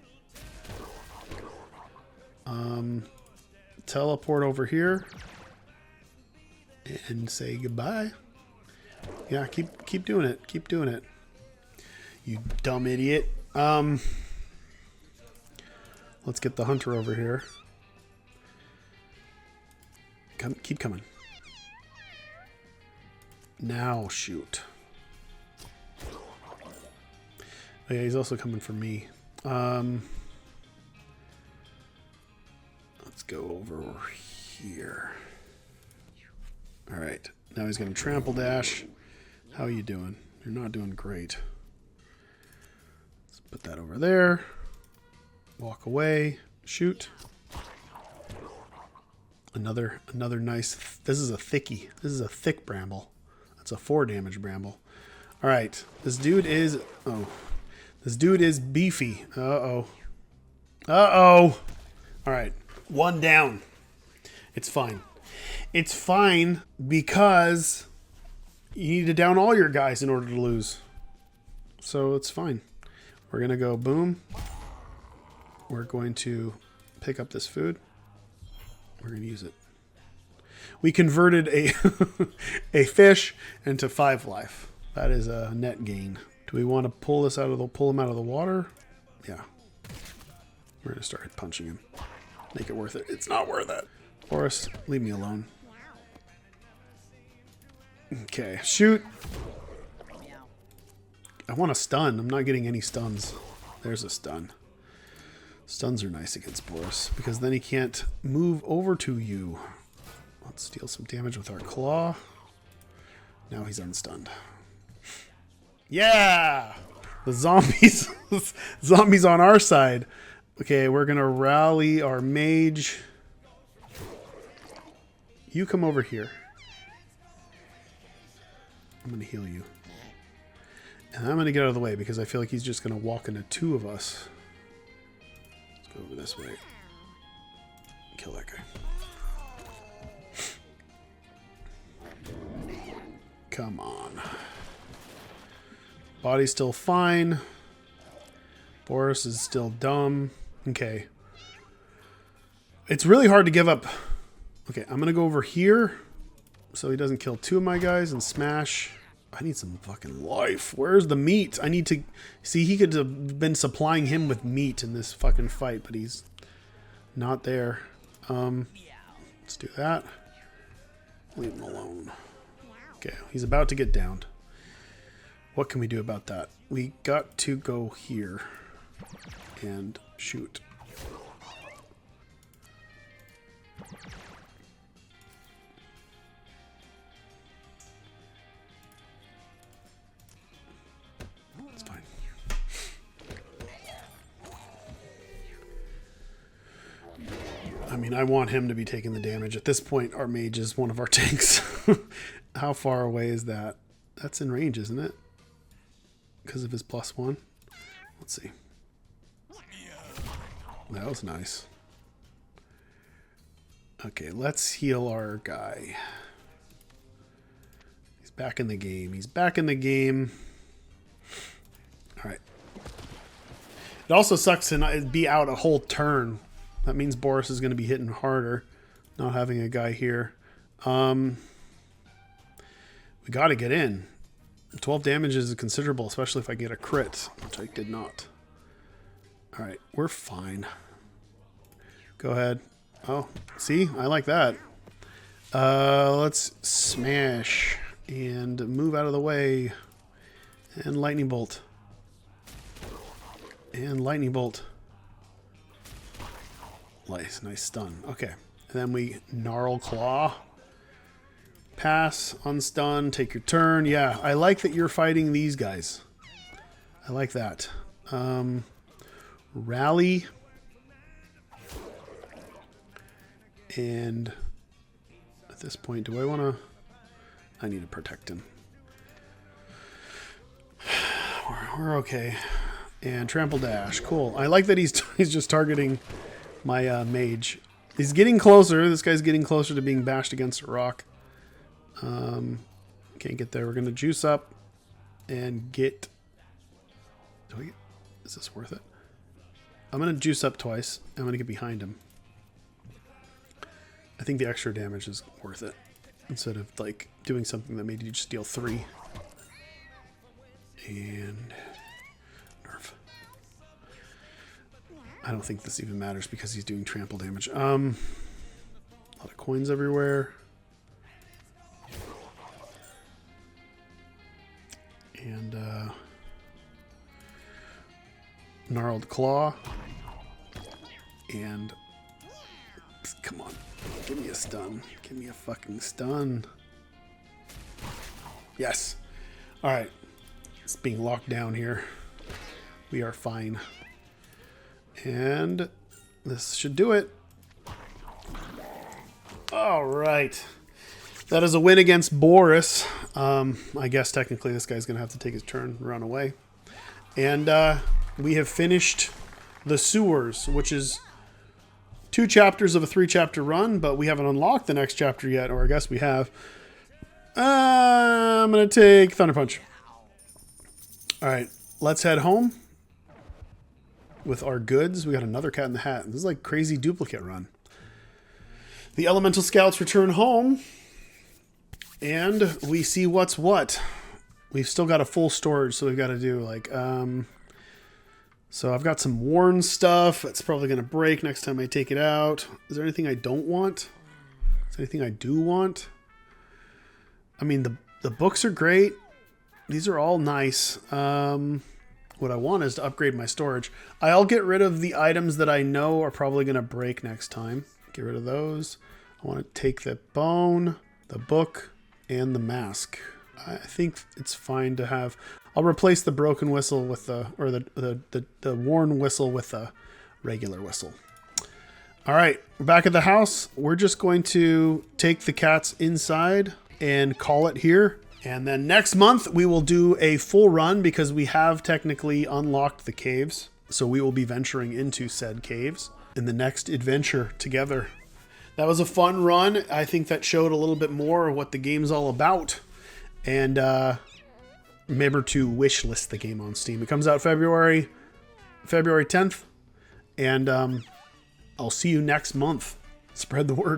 Teleport over here and say goodbye. Yeah, keep doing it. Keep doing it. You dumb idiot. Let's get the hunter over here. Keep coming. Now shoot. Oh yeah, he's also coming for me. Let's go over here. All right. Now he's going to trample dash. How are you doing? You're not doing great. Let's put that over there. Walk away. Shoot. Another nice. This is a thickie. This is a thick bramble. That's a 4 damage bramble. All right. This dude is. Oh. This dude is beefy. Uh-oh. Uh-oh. All right. 1 down. It's fine. It's fine because you need to down all your guys in order to lose. So it's fine. We're going to go boom. We're going to pick up this food. We're going to use it. We converted a a fish into 5 life. That is a net gain. Do we want to pull him out of the water? Yeah. We're going to start punching him. Make it worth it. It's not worth it. Boris, leave me alone. Okay, shoot. I want a stun. I'm not getting any stuns. There's a stun. Stuns are nice against Boris because then he can't move over to you. Let's deal some damage with our claw. Now he's unstunned. Yeah! The zombies. Zombies on our side. Okay, we're going to rally our mage. You come over here. I'm going to heal you. And I'm going to get out of the way because I feel like he's just going to walk into 2 of us. Let's go over this way. Kill that guy. Come on. Body's still fine. Boris is still dumb. Okay. It's really hard to give up. Okay, I'm going to go over here so he doesn't kill 2 of my guys and smash. I need some fucking life. Where's the meat? I need to... See, he could have been supplying him with meat in this fucking fight, but he's not there. Let's do that. Leave him alone. Okay, he's about to get downed. What can we do about that? We got to go here and shoot. It's fine. I mean, I want him to be taking the damage. At this point, our mage is one of our tanks. How far away is that? That's in range, isn't it? Because of his +1. Let's see. That was nice. Okay, let's heal our guy. He's back in the game. He's back in the game. All right. It also sucks to not be out a whole turn. That means Boris is going to be hitting harder, not having a guy here. We got to get in. 12 damage is considerable, especially if I get a crit, which I did not. All right, we're fine. Go ahead. Oh, see? I like that. Let's smash and move out of the way. And lightning bolt. And lightning bolt. Nice stun. Okay. And then we gnarl claw. Pass, unstun, take your turn. Yeah, I like that you're fighting these guys. I like that. Rally. And at this point, do I want to... I need to protect him. We're okay. And trample dash. Cool. I like that he's just targeting my mage. He's getting closer. This guy's getting closer to being bashed against a rock. Can't get there. We're going to juice up and get... Is this worth it? I'm going to juice up twice. I'm going to get behind him. I think the extra damage is worth it. Instead of like doing something that made you just deal 3. And nerf. I don't think this even matters because he's doing trample damage. A lot of coins everywhere. And gnarled claw. And come on, give me a stun. Give me a fucking stun. Yes. All right. It's being locked down here. We are fine. And this should do it. All right. That is a win against Boris. I guess technically this guy's going to have to take his turn and run away. And we have finished the sewers, which is 2 chapters of a 3-chapter run, but we haven't unlocked the next chapter yet, or I guess we have. I'm going to take Thunder Punch. All right, let's head home with our goods. We got another Cat in the Hat. This is like crazy duplicate run. The Elemental Scouts return home, and we see what's what. We've still got a full storage, so we've got to do like... So I've got some worn stuff. It's probably going to break next time I take it out. Is there anything I don't want? Is there anything I do want? I mean, the books are great. These are all nice. What I want is to upgrade my storage. I'll get rid of the items that I know are probably going to break next time. Get rid of those. I want to take the bone, the book, and the mask. I think it's fine to have... I'll replace the broken whistle with the worn whistle with a regular whistle. All right, we're back at the house. We're just going to take the cats inside and call it here. And then next month we will do a full run because we have technically unlocked the caves. So we will be venturing into said caves in the next adventure together. That was a fun run. I think that showed a little bit more of what the game's all about. And remember to wishlist the game on Steam. It comes out February 10th. And I'll see you next month. Spread the word.